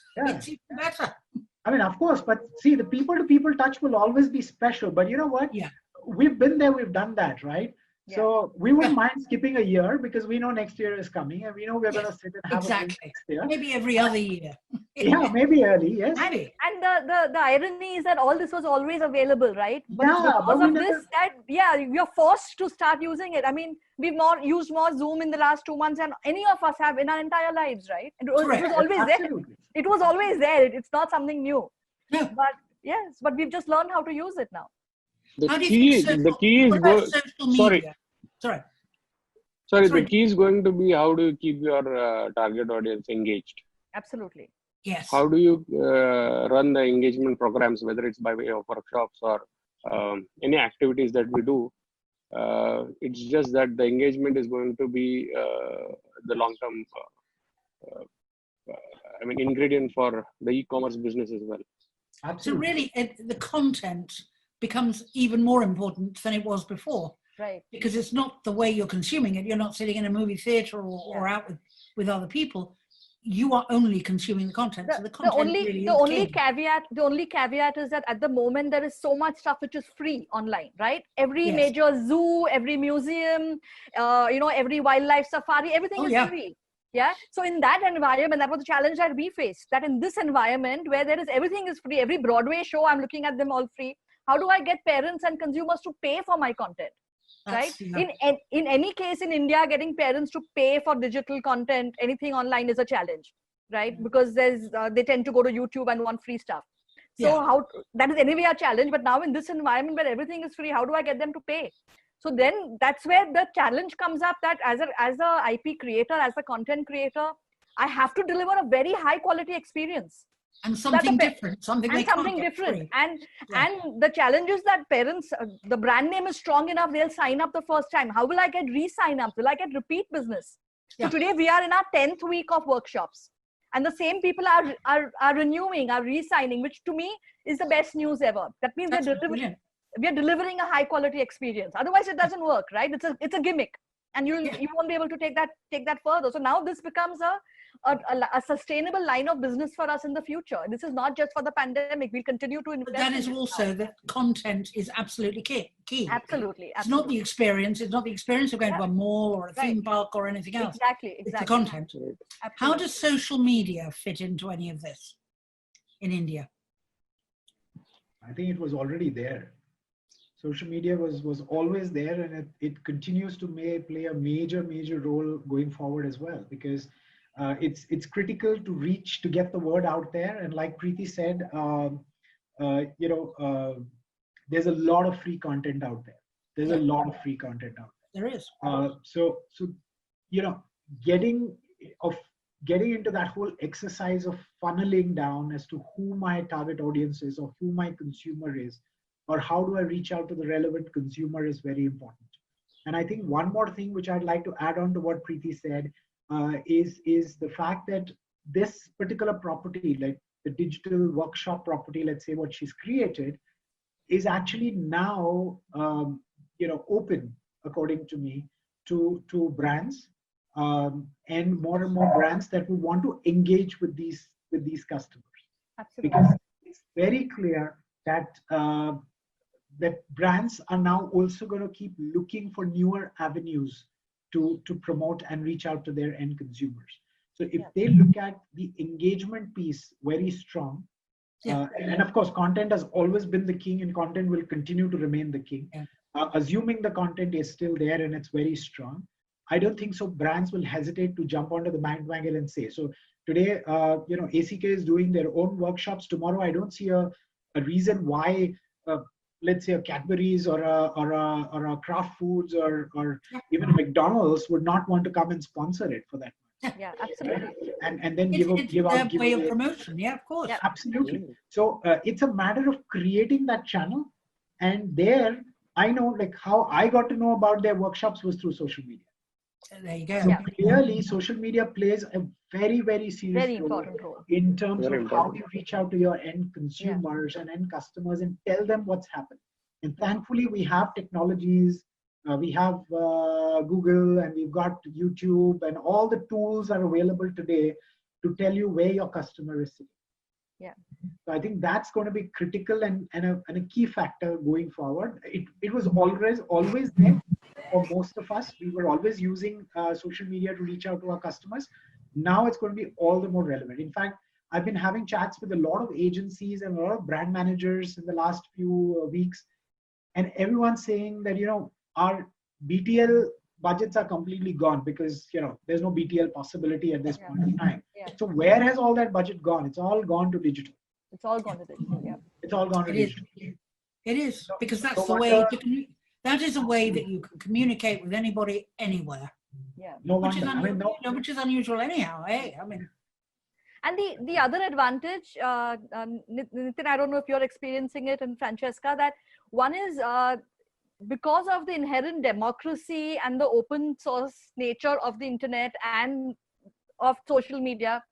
S3: even better.
S4: I mean, of course, but see, the people-to-people touch will always be special. But you know what?
S3: Yeah.
S4: We've been there, we've done that, right?
S5: Yeah.
S4: So we wouldn't mind skipping a year because we know next year is coming and we know we're going to sit and have a drink next year.
S3: Maybe every other year.
S4: Yeah, maybe early, yes.
S3: Maybe.
S5: And the irony is that all this was always available, right? But
S4: Yeah,
S5: because
S4: but
S5: of this, we are forced to start using it. I mean, we've used more Zoom in the last 2 months than any of us have in our entire lives, right? It was always there. It was always there. It's not something new.
S3: No.
S5: But yes, but we've just learned how to use it now.
S2: The key is the key is going to be how do you keep your target audience engaged?
S5: Absolutely.
S3: Yes.
S2: How do you run the engagement programs, whether it's by way of workshops or any activities that we do? It's just that the engagement is going to be the long-term ingredient for the e-commerce business as well.
S4: Absolutely.
S3: So really, the content becomes even more important than it was before.
S5: Right.
S3: Because it's not the way you're consuming it. You're not sitting in a movie theater or out with other people. You are only consuming the content. So the only
S5: caveat is that at the moment there is so much stuff which is free online, right? Every major zoo, every museum, every wildlife safari, everything is free. Yeah. So in that environment, that was the challenge that we faced. That in this environment where everything is free, every Broadway show, I'm looking at them all free. How do I get parents and consumers to pay for my content? Right? In any case in India, getting parents to pay for digital content, anything online is a challenge, right? Because they tend to go to YouTube and want free stuff. So that is anyway a challenge. But now in this environment where everything is free, how do I get them to pay? So then that's where the challenge comes up, that as a IP creator, as a content creator, I have to deliver a very high quality experience.
S3: And something different, and
S5: the challenge is that parents, the brand name is strong enough, they'll sign up the first time. How will I get re-sign up? Will I get repeat business? So today we are in our 10th week of workshops, and the same people are renewing, are re-signing, which to me is the best news ever. That means we are delivering a high quality experience. Otherwise it doesn't work, right? It's a gimmick, and you won't be able to take that further. So now this becomes a sustainable line of business for us in the future. This is not just for the pandemic. We'll continue to invest.
S3: But that is also that content is absolutely key.
S5: Absolutely.
S3: It's not the experience. It's not the experience of going to a mall or a theme park or anything else.
S5: Exactly.
S3: It's the content. How does social media fit into any of this in India?
S4: I think it was already there. Social media was always there, and it continues to play a major role going forward as well, because it's critical to get the word out there. And like Preeti said, there's a lot of free content out there. There
S3: is.
S4: So getting into that whole exercise of funneling down as to who my target audience is or who my consumer is, or how do I reach out to the relevant consumer, is very important. And I think one more thing which I'd like to add on to what Preeti said, is the fact that this particular property, like the digital workshop property, let's say what she's created, is actually now open, according to me, to brands and more brands that will want to engage with these customers.
S5: Absolutely.
S4: Because it's very clear that that brands are now also going to keep looking for newer avenues to promote and reach out to their end consumers. So if they look at the engagement piece very strong, and of course, content has always been the king, and content will continue to remain the king. Assuming the content is still there and it's very strong, I don't think so brands will hesitate to jump onto the bandwagon and say. So today, ACK is doing their own workshops. Tomorrow, I don't see a reason why, let's say, a Cadbury's or a Kraft Foods or even a McDonald's would not want to come and sponsor it for that.
S5: Yeah, absolutely.
S4: And then
S3: It's their way of promotion. Yeah, of course.
S5: Yeah.
S4: Absolutely. So it's a matter of creating that channel. And there, I know, like, how I got to know about their workshops was through social media.
S3: There you go.
S4: So clearly, social media plays a very, very serious
S5: important role
S4: in terms of how you reach out to your end consumers and end customers and tell them what's happened. And thankfully, we have technologies. We have Google, and we've got YouTube, and all the tools are available today to tell you where your customer is sitting.
S5: Yeah.
S4: So I think that's going to be critical and a key factor going forward. It was always there for most of us. We were always using social media to reach out to our customers. Now it's going to be all the more relevant. In fact, I've been having chats with a lot of agencies and a lot of brand managers in the last few weeks, and everyone's saying that, our BTL budgets are completely gone because, there's no BTL possibility at this point in time. So where has all that budget gone? It's all gone to digital.
S5: It's all gone to digital. Yeah.
S4: It's all gone to digital.
S3: It is, because that's the way that is a way that you can communicate with anybody anywhere.
S5: Yeah.
S3: Which is unusual anyhow. Hey, I mean.
S5: And the other advantage, Nitin, I don't know if you're experiencing it, and Francesca, that one is because of the inherent democracy and the open source nature of the internet and of social media,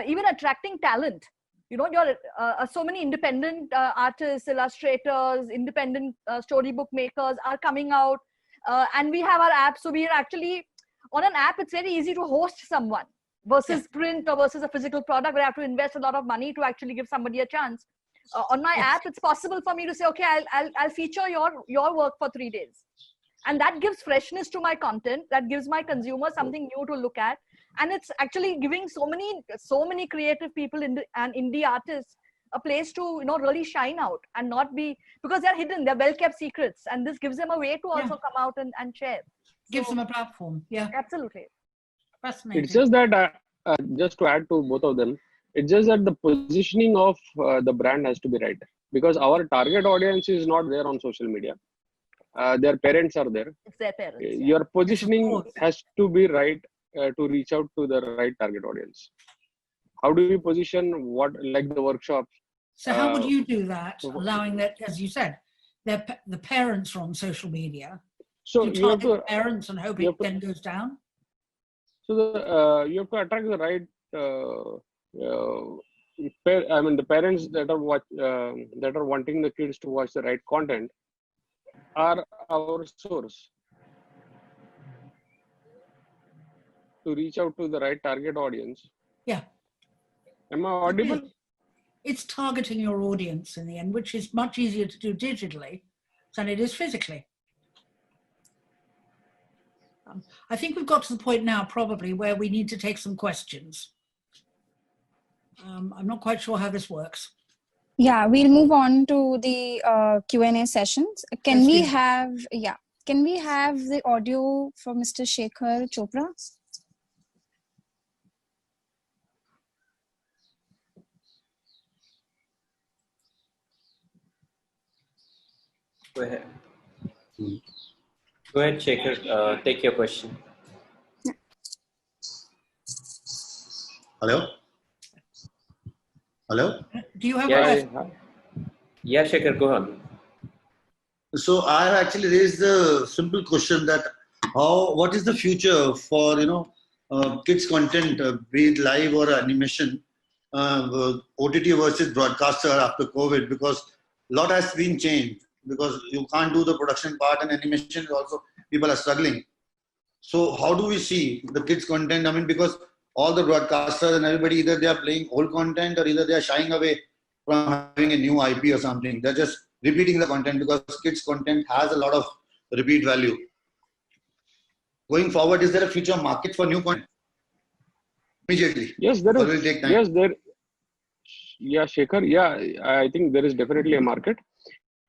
S5: even attracting talent. You're so many independent artists, illustrators, independent storybook makers are coming out, and we have our app. So we are actually on an app. It's very easy to host someone versus print or versus a physical product where I have to invest a lot of money to actually give somebody a chance. On my app, it's possible for me to say, okay, I'll feature your work for 3 days, and that gives freshness to my content. That gives my consumer something new to look at, and it's actually giving so many creative people and indie artists a place to really shine out and not be, because they're hidden, they're well kept secrets, and this gives them a way to also come out and share.
S3: Gives them a platform. Yeah,
S5: absolutely.
S3: Fascinating.
S2: It's just that just to add to both of them. It's just that the positioning of the brand has to be right, because our target audience is not there on social media. Their parents are there.
S5: It's their parents.
S2: Your positioning has to be right to reach out to the right target audience. How do you position like the workshops?
S3: So how would you do that, allowing that, as you said, the parents are on social media?
S2: So
S3: you target the parents and hope it then goes down? So
S2: you have to attract the right the parents that are wanting the kids to watch the right content are our source to reach out to the right target audience.
S3: Yeah.
S2: Am I audible?
S3: It's targeting your audience in the end, which is much easier to do digitally than it is physically. I think we've got to the point now probably where we need to take some questions. I'm not quite sure how this works.
S1: Yeah, we'll move on to the Q&A sessions. Can we have the audio for Mr. Shekhar Chopra?
S6: Go ahead. Go ahead, Shekhar. Take your question.
S7: Hello? Hello?
S3: Do you have a question?
S6: Yeah, Shekhar, go on.
S7: So I have actually raised the simple question that what is the future for, kids content, be it live or animation, OTT versus broadcaster after COVID, because a lot has been changed, because you can't do the production part, and animation also people are struggling. So how do we see the kids content? I mean, because all the broadcasters and everybody, either they are playing old content or either they are shying away from having a new IP or something. They're just repeating the content because kids content has a lot of repeat value. Going forward, is there a future market for new content? Immediately.
S2: Yes, there
S7: Or
S2: is.
S7: will it take time?
S2: Yes, there. Yeah, Shekhar. Yeah, I think there is definitely a market.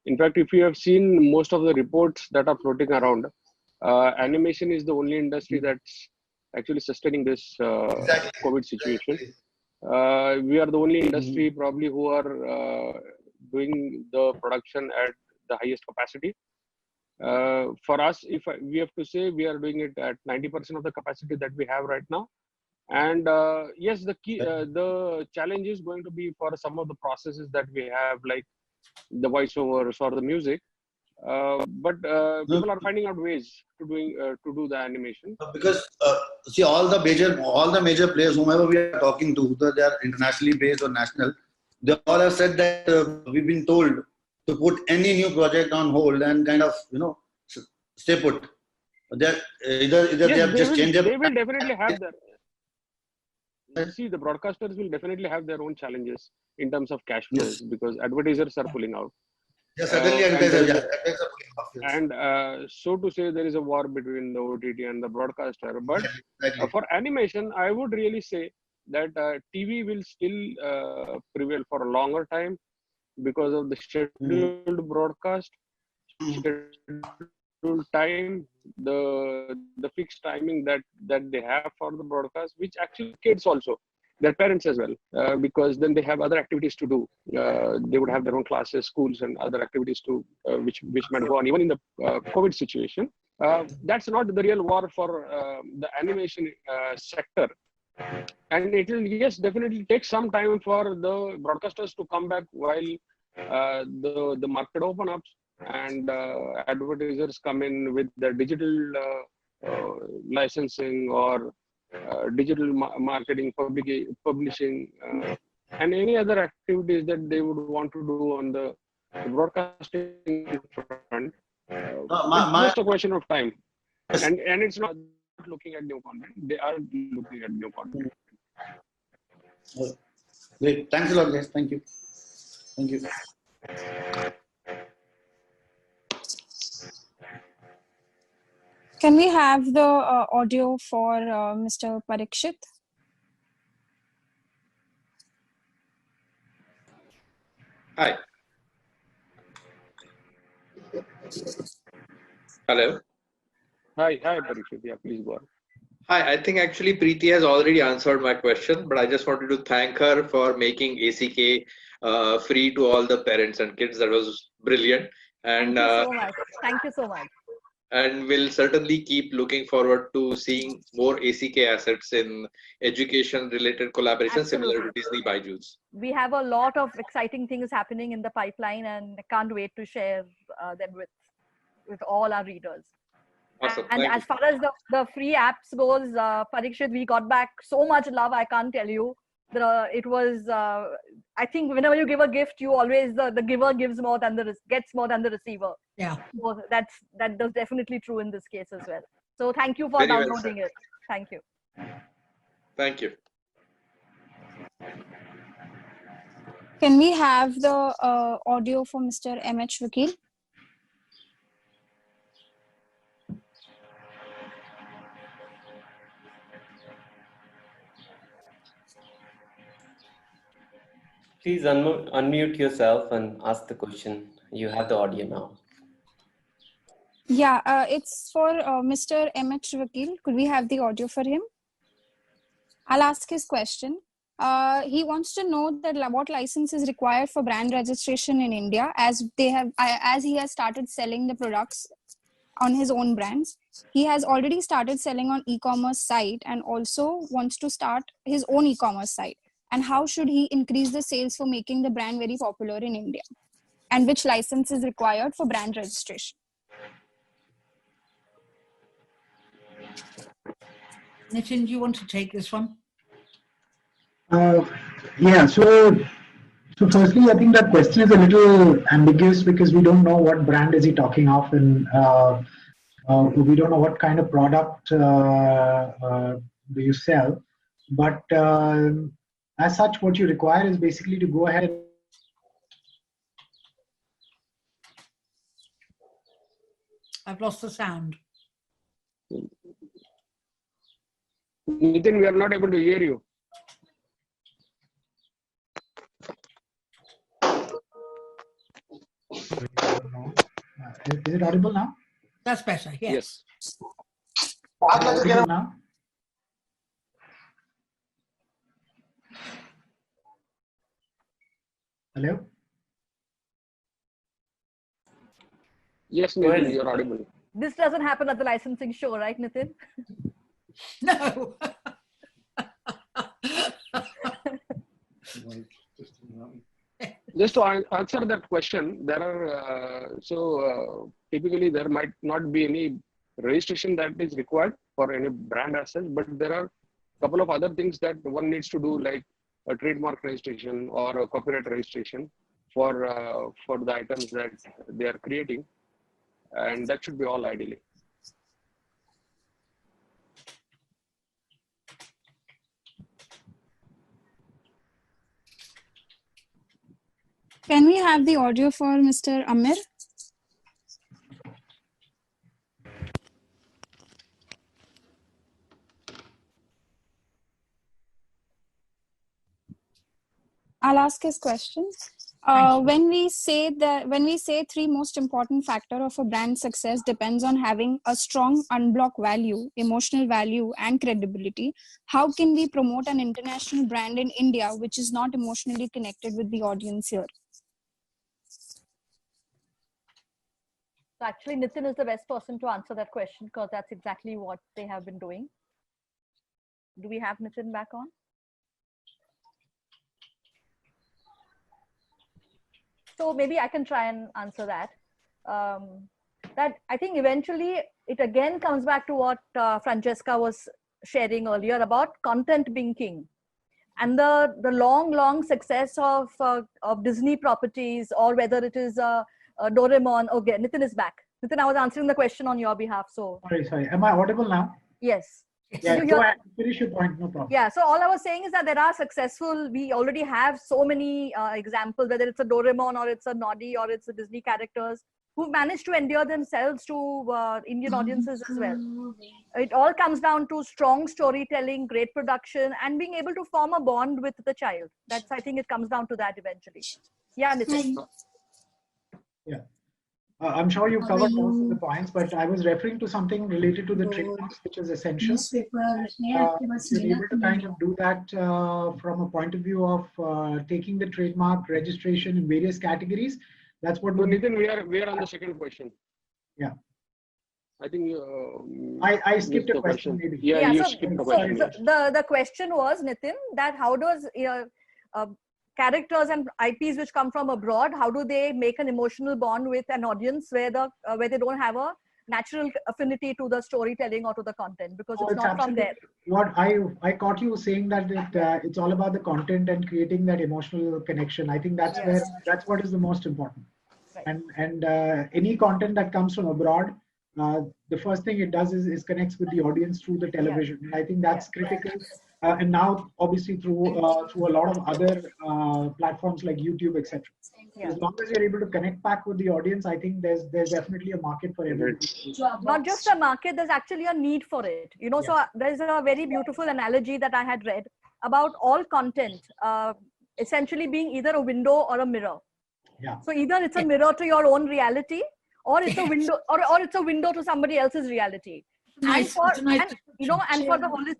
S2: In fact, if you have seen most of the reports that are floating around, animation is the only industry that's actually sustaining this
S7: Exactly.
S2: COVID situation.
S7: Exactly.
S2: We are the only industry probably who are doing the production at the highest capacity. For us, if we have to say, we are doing it at 90% of the capacity that we have right now. And yes, the challenge is going to be for some of the processes that we have, like the voiceovers or the music. But people are finding out ways to do the animation.
S7: Because see, all the major players, whomever we are talking to, whether they are internationally based or national, they all have said that we've been told to put any new project on hold and kind of stay put. They're either
S2: Yes,
S7: they have just changed their.
S2: they will definitely have their. See, the broadcasters will definitely have their own challenges in terms of cash flows, because advertisers are pulling out.
S7: Yeah, certainly advertisers are pulling off. Yes.
S2: And so to say, there is a war between the OTT and the broadcaster. But
S7: Exactly.
S2: for animation, I would really say that TV will still prevail for a longer time because of the scheduled broadcast, scheduled time, the fixed timing that they have for the broadcast, which actually kids also, their parents as well, because then they have other activities to do. They would have their own classes, schools, and other activities to which might go on even in the COVID situation. That's not the real war for the animation sector. And it will, yes, definitely take some time for the broadcasters to come back while the market open up and advertisers come in with the digital licensing or digital marketing, publishing, and any other activities that they would want to do on the broadcasting front. It's just a question of time. And it's not looking at new content. They are looking at new content.
S7: Great. Thanks a lot, guys. Thank you. Thank you.
S1: Can we have the audio for Mr. Parikshit?
S6: Hi. Hello.
S2: Hi, Parikshit. Yeah, please go on.
S6: Hi, I think actually Preeti has already answered my question, but I just wanted to thank her for making ACK free to all the parents and kids. That was brilliant. And
S5: Thank you so much. Thank you so much.
S6: And we'll certainly keep looking forward to seeing more ACK assets in education-related collaboration similar to Disney Byju's.
S5: We have a lot of exciting things happening in the pipeline, and I can't wait to share them with all our readers.
S6: Awesome.
S5: And as far as the free apps goes, Parikshit, we got back so much love, I can't tell you. It was, I think whenever you give a gift, you always, the giver gives more than gets more than the receiver.
S3: Yeah.
S5: So that is definitely true in this case as well. So thank you for downloading it. Thank you.
S6: Thank you.
S1: Can we have the audio for Mr. M.H. Vakil?
S6: Please unmute yourself and ask the question. You have the audio now.
S1: Yeah, it's for Mr. M.H. Vakil. Could we have the audio for him? I'll ask his question. He wants to know that what license is required for brand registration in India, as he has started selling the products on his own brands. He has already started selling on e-commerce site and also wants to start his own e-commerce site. And how should he increase the sales for making the brand very popular in India? And which license is required for brand registration?
S3: Nitin, do you want to take this one?
S4: Yeah, so firstly, I think that question is a little ambiguous because we don't know what brand is he talking of, and we don't know what kind of product do you sell. But as such, what you require is basically to go ahead and
S3: I've lost the sound.
S2: Nitin, we are not able to hear you.
S4: Is it audible now?
S3: That's better, yes.
S4: Audible now? Hello?
S2: Yes, Nitin, you're audible.
S5: This doesn't happen at the licensing show, right, Nitin?
S3: No.
S2: Just to answer that question, there are typically there might not be any registration that is required for any brand as such, but there are a couple of other things that one needs to do, like a trademark registration or a copyright registration for the items that they are creating, and that should be all ideally.
S1: Can we have the audio for Mr. Amar? I'll ask his question. When we say three most important factor of a brand success depends on having a strong unblock value, emotional value, and credibility, how can we promote an international brand in India which is not emotionally connected with the audience here?
S5: So actually, Nitin is the best person to answer that question because that's exactly what they have been doing. Do we have Nitin back on? So maybe I can try and answer that. That I think eventually it again comes back to what Francesca was sharing earlier about content being king. And the long success of Disney properties, or whether it is Doraemon. Okay, Nitin is back. Nitin, I was answering the question on your behalf. So
S4: Sorry. Am I audible now?
S5: Yes.
S4: Yeah, go ahead. Finish your point, no problem.
S5: Yeah, so all I was saying is that there are successful, we already have so many examples, whether it's a Doraemon or it's a Noddy or it's a Disney characters who've managed to endear themselves to Indian audiences as well. It all comes down to strong storytelling, great production, and being able to form a bond with the child. That's, I think it comes down to that eventually. Yeah, Nitin.
S4: Yeah. I'm sure you covered most of the points, but I was referring to something related to the trademarks, which is essential. You're able to kind of do that from a point of view of taking the trademark registration in various categories. That's what
S2: Nitin, we are on the second question.
S4: Yeah.
S2: I think
S4: I skipped a question maybe.
S2: Yeah, you skipped a question.
S5: The question was, Nitin, that how does characters and IPs which come from abroad, how do they make an emotional bond with an audience where they don't have a natural affinity to the storytelling or to the content because it's not from there?
S4: What I caught you saying that it's all about the content and creating that emotional connection. I think that's that's what is the most important. Right. And any content that comes from abroad, the first thing it does is connects with the audience through the television. And I think that's critical. And now, obviously, through a lot of other platforms like YouTube, etc. As long as you're able to connect back with the audience, I think there's definitely a market for everything.
S5: Not just a market, there's actually a need for it. So there's a very beautiful analogy that I had read about all content essentially being either a window or a mirror.
S4: Yeah.
S5: So either it's a mirror to your own reality, or it's a window, or it's a window to somebody else's reality. And for the holistic,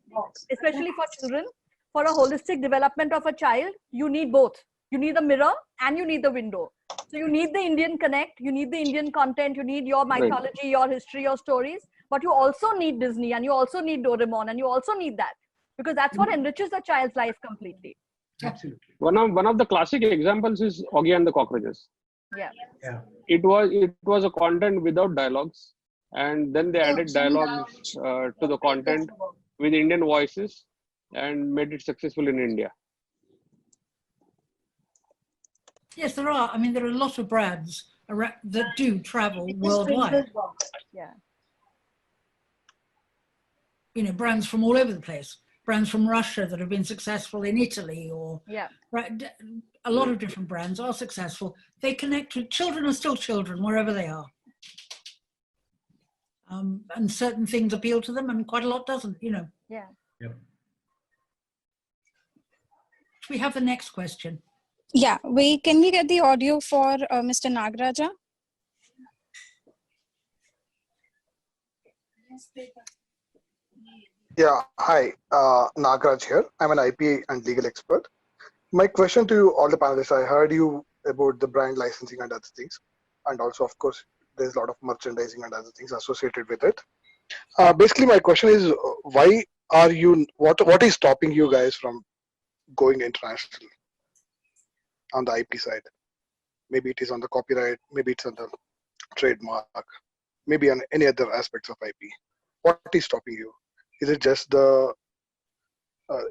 S5: especially for children, for a holistic development of a child, you need both. You need the mirror and you need the window. So you need the Indian connect, you need the Indian content, you need your mythology, your history, your stories, but you also need Disney and you also need Doraemon and you also need that because that's what enriches the child's life completely.
S4: Absolutely.
S2: One of the classic examples is Augie and the Cockroaches.
S5: Yeah.
S2: It was a content without dialogues. And then they added dialogues to the content with Indian voices and made it successful in India.
S3: Yes, there are. I mean, there are a lot of brands that do travel worldwide.
S5: Yeah.
S3: You know, brands from all over the place. Brands from Russia that have been successful in Italy, or right, a lot of different brands are successful. They connect with children are still children wherever they are. And certain things appeal to them and quite a lot doesn't, you know.
S5: Yeah.
S4: Yep.
S3: We have the next question.
S1: Yeah, can we get the audio for Mr. Nagaraja?
S8: Yeah, hi, Nagaraj here. I'm an IP and legal expert. My question to you, all the panelists, I heard you about the brand licensing and other things. And also, of course, there's a lot of merchandising and other things associated with it. Basically, my question is, why are you, what is stopping you guys from going international on the IP side? Maybe it is on the copyright, maybe it's on the trademark, maybe on any other aspects of IP. What is stopping you? Is it just the,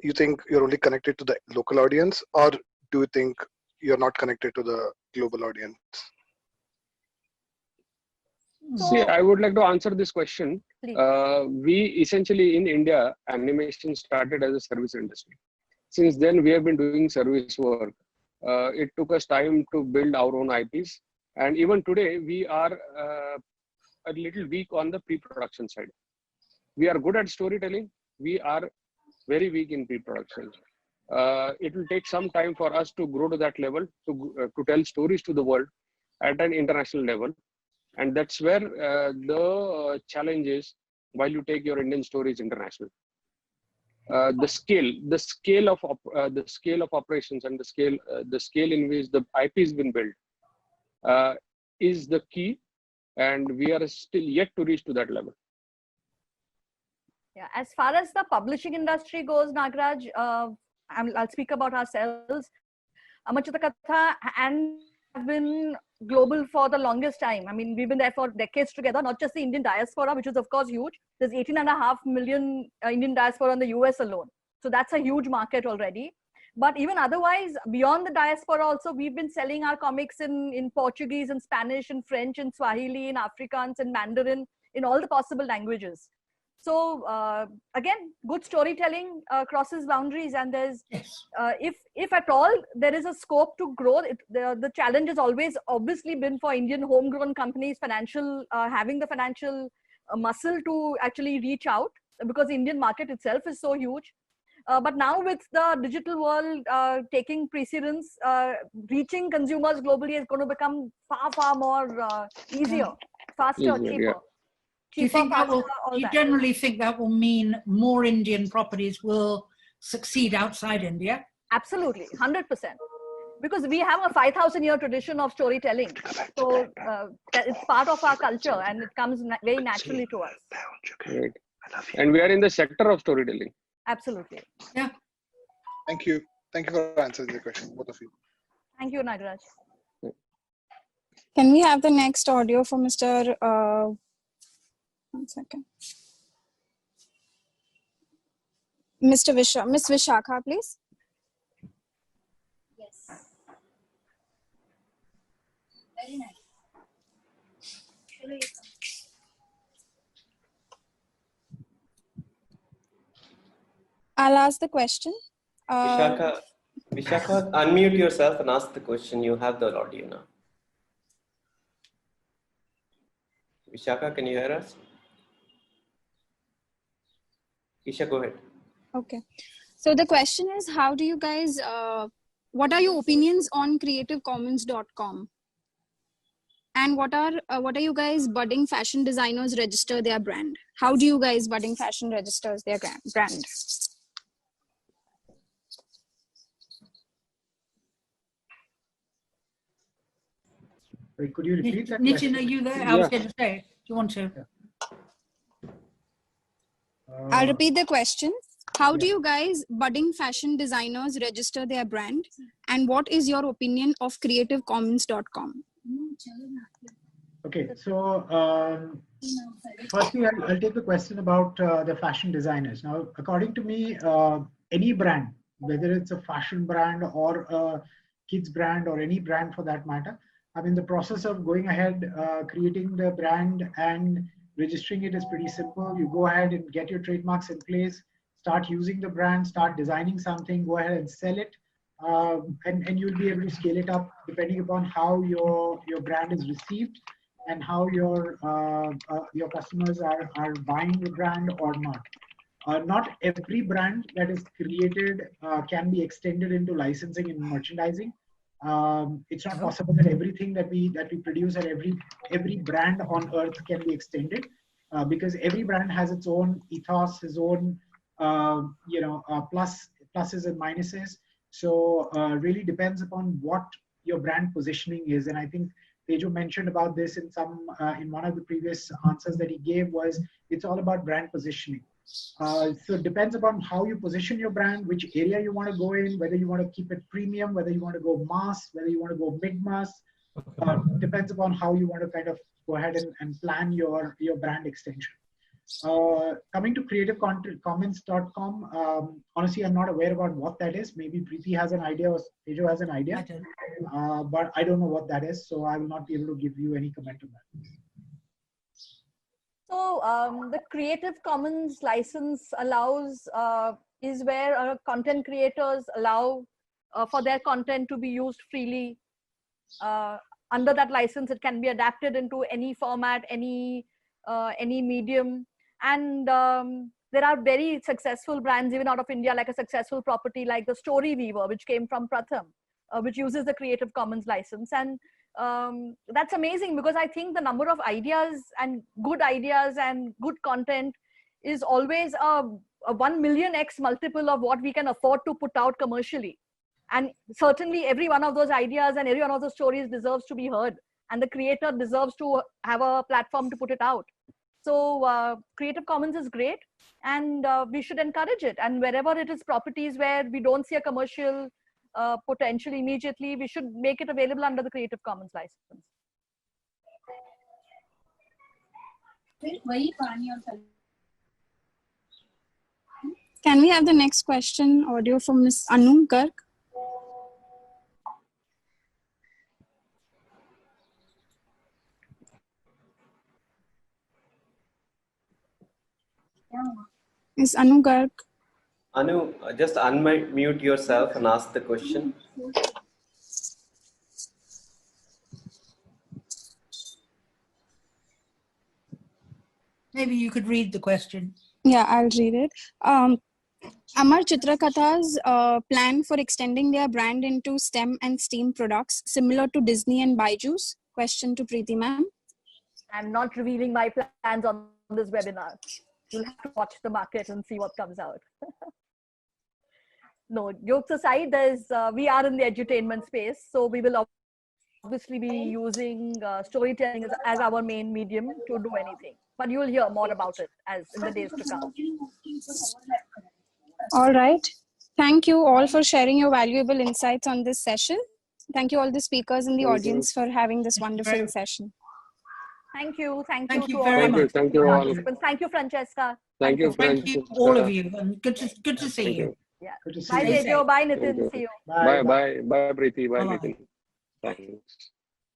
S8: you think you're only connected to the local audience, or do you think you're not connected to the global audience?
S2: See, I would like to answer this question. We essentially in India, animation started as a service industry. Since then, we have been doing service work. It took us time to build our own IPs. And even today, we are a little weak on the pre-production side. We are good at storytelling. We are very weak in pre-production. It will take some time for us to grow to that level, to tell stories to the world at an international level. And that's where the challenge is while you take your Indian stories international. The scale of operations and the scale in which the IP has been built is the key, and we are still yet to reach to that level.
S5: Yeah, as far as the publishing industry goes, Nagaraj, I'll speak about ourselves. Amar, Chitra, Katha and have been global for the longest time. I mean, we've been there for decades together, not just the Indian diaspora, which is of course huge. There's 18.5 million Indian diaspora in the US alone. So that's a huge market already. But even otherwise, beyond the diaspora also, we've been selling our comics in Portuguese and Spanish and French and Swahili and Afrikaans and Mandarin, in all the possible languages. So again, good storytelling crosses boundaries, and there's if at all there is a scope to grow, the challenge has always obviously been for Indian homegrown companies having the financial muscle to actually reach out, because the Indian market itself is so huge. But now with the digital world taking precedence, reaching consumers globally is going to become far more easier, faster, cheaper.
S2: Yeah.
S3: Do you generally think that will mean more Indian properties will succeed outside India?
S5: Absolutely, 100%. Because we have a 5,000-year tradition of storytelling. So it's part of our culture and it comes very naturally to us.
S2: Right. And we are in the sector of storytelling.
S5: Absolutely.
S3: Yeah.
S8: Thank you. Thank you for answering the question, both of you.
S5: Thank you, Nagaraj.
S1: Can we have the next audio for Mr. One second. Miss Vishakha, please.
S9: Yes. Very nice.
S1: I'll ask the question.
S10: Vishakha, unmute yourself and ask the question. You have the audio now. Vishakha, can you hear us? Isha, go ahead.
S1: Okay. So the question is, how do you guys, what are your opinions on creativecommons.com? And what are you guys budding fashion designers register their brand? How do you guys budding fashion registers their brand?
S4: Wait, could you repeat that?
S3: Nitin, are you there? I was going to say, do you want to?
S1: I'll repeat the question. How do you guys, budding fashion designers, register their brand? And what is your opinion of creativecommons.com?
S4: Okay, so firstly, I'll take the question about the fashion designers. Now, according to me, any brand, whether it's a fashion brand or a kids brand or any brand for that matter, I mean, the process of going ahead, creating the brand and registering it is pretty simple. You go ahead and get your trademarks in place, start using the brand, start designing something, go ahead and sell it. And you'll be able to scale it up depending upon how your brand is received and how your customers are buying the brand or not. Not every brand that is created can be extended into licensing and merchandising. It's not possible that everything that we produce at every brand on earth can be extended, because every brand has its own ethos, its own pluses and minuses. So really depends upon what your brand positioning is. And I think Tejo mentioned about this in one of the previous answers that he gave, was it's all about brand positioning. So it depends upon how you position your brand, which area you want to go in, whether you want to keep it premium, whether you want to go mass, whether you want to go mid-mass. Depends upon how you want to kind of go ahead and plan your brand extension. Coming to creativecommons.com, honestly, I'm not aware about what that is. Maybe Preeti has an idea or Tejo has an idea, but I don't know what that is, so I will not be able to give you any comment on that.
S5: So the Creative Commons license allows, is where content creators allow for their content to be used freely. Under that license, it can be adapted into any format, any medium. And there are very successful brands even out of India, like a successful property like the Story Weaver, which came from Pratham, which uses the Creative Commons license. And that's amazing, because I think the number of ideas and good content is always a 1 million X multiple of what we can afford to put out commercially. And certainly every one of those ideas and every one of those stories deserves to be heard, and the creator deserves to have a platform to put it out. So Creative Commons is great, and we should encourage it. And wherever it is properties where we don't see a commercial potential immediately, we should make it available under the Creative Commons license.
S1: Can we have the next question audio from Ms. Anu Garg? Ms. Anu Garg.
S10: Anu, just unmute yourself and ask the question.
S3: Maybe you could read the question.
S1: Yeah, I'll read it. Amar, Chitra Katha's plan for extending their brand into STEM and STEAM products, similar to Disney and Byju's. Question to Preeti ma'am.
S5: I'm not revealing my plans on this webinar. You'll have to watch the market and see what comes out. No, jokes aside, we are in the edutainment space, so we will obviously be using storytelling as our main medium to do anything. But you will hear more about it as in the days to come.
S1: All right. Thank you all for sharing your valuable insights on this session. Thank you all the speakers in the audience for having this wonderful session.
S5: Thank you. Thank
S3: you
S5: to
S3: very
S5: all
S3: much.
S2: Thank you all.
S5: participants. Thank you, Francesca.
S2: Thank you,
S3: Thank you, all of you, and good to see you.
S5: Yeah.
S4: Good to see
S5: Bye,
S4: you.
S5: Tejo. Bye, Nitin. See you.
S2: Bye, Preeti. Bye,
S3: Bye-bye.
S2: Nitin. Thanks.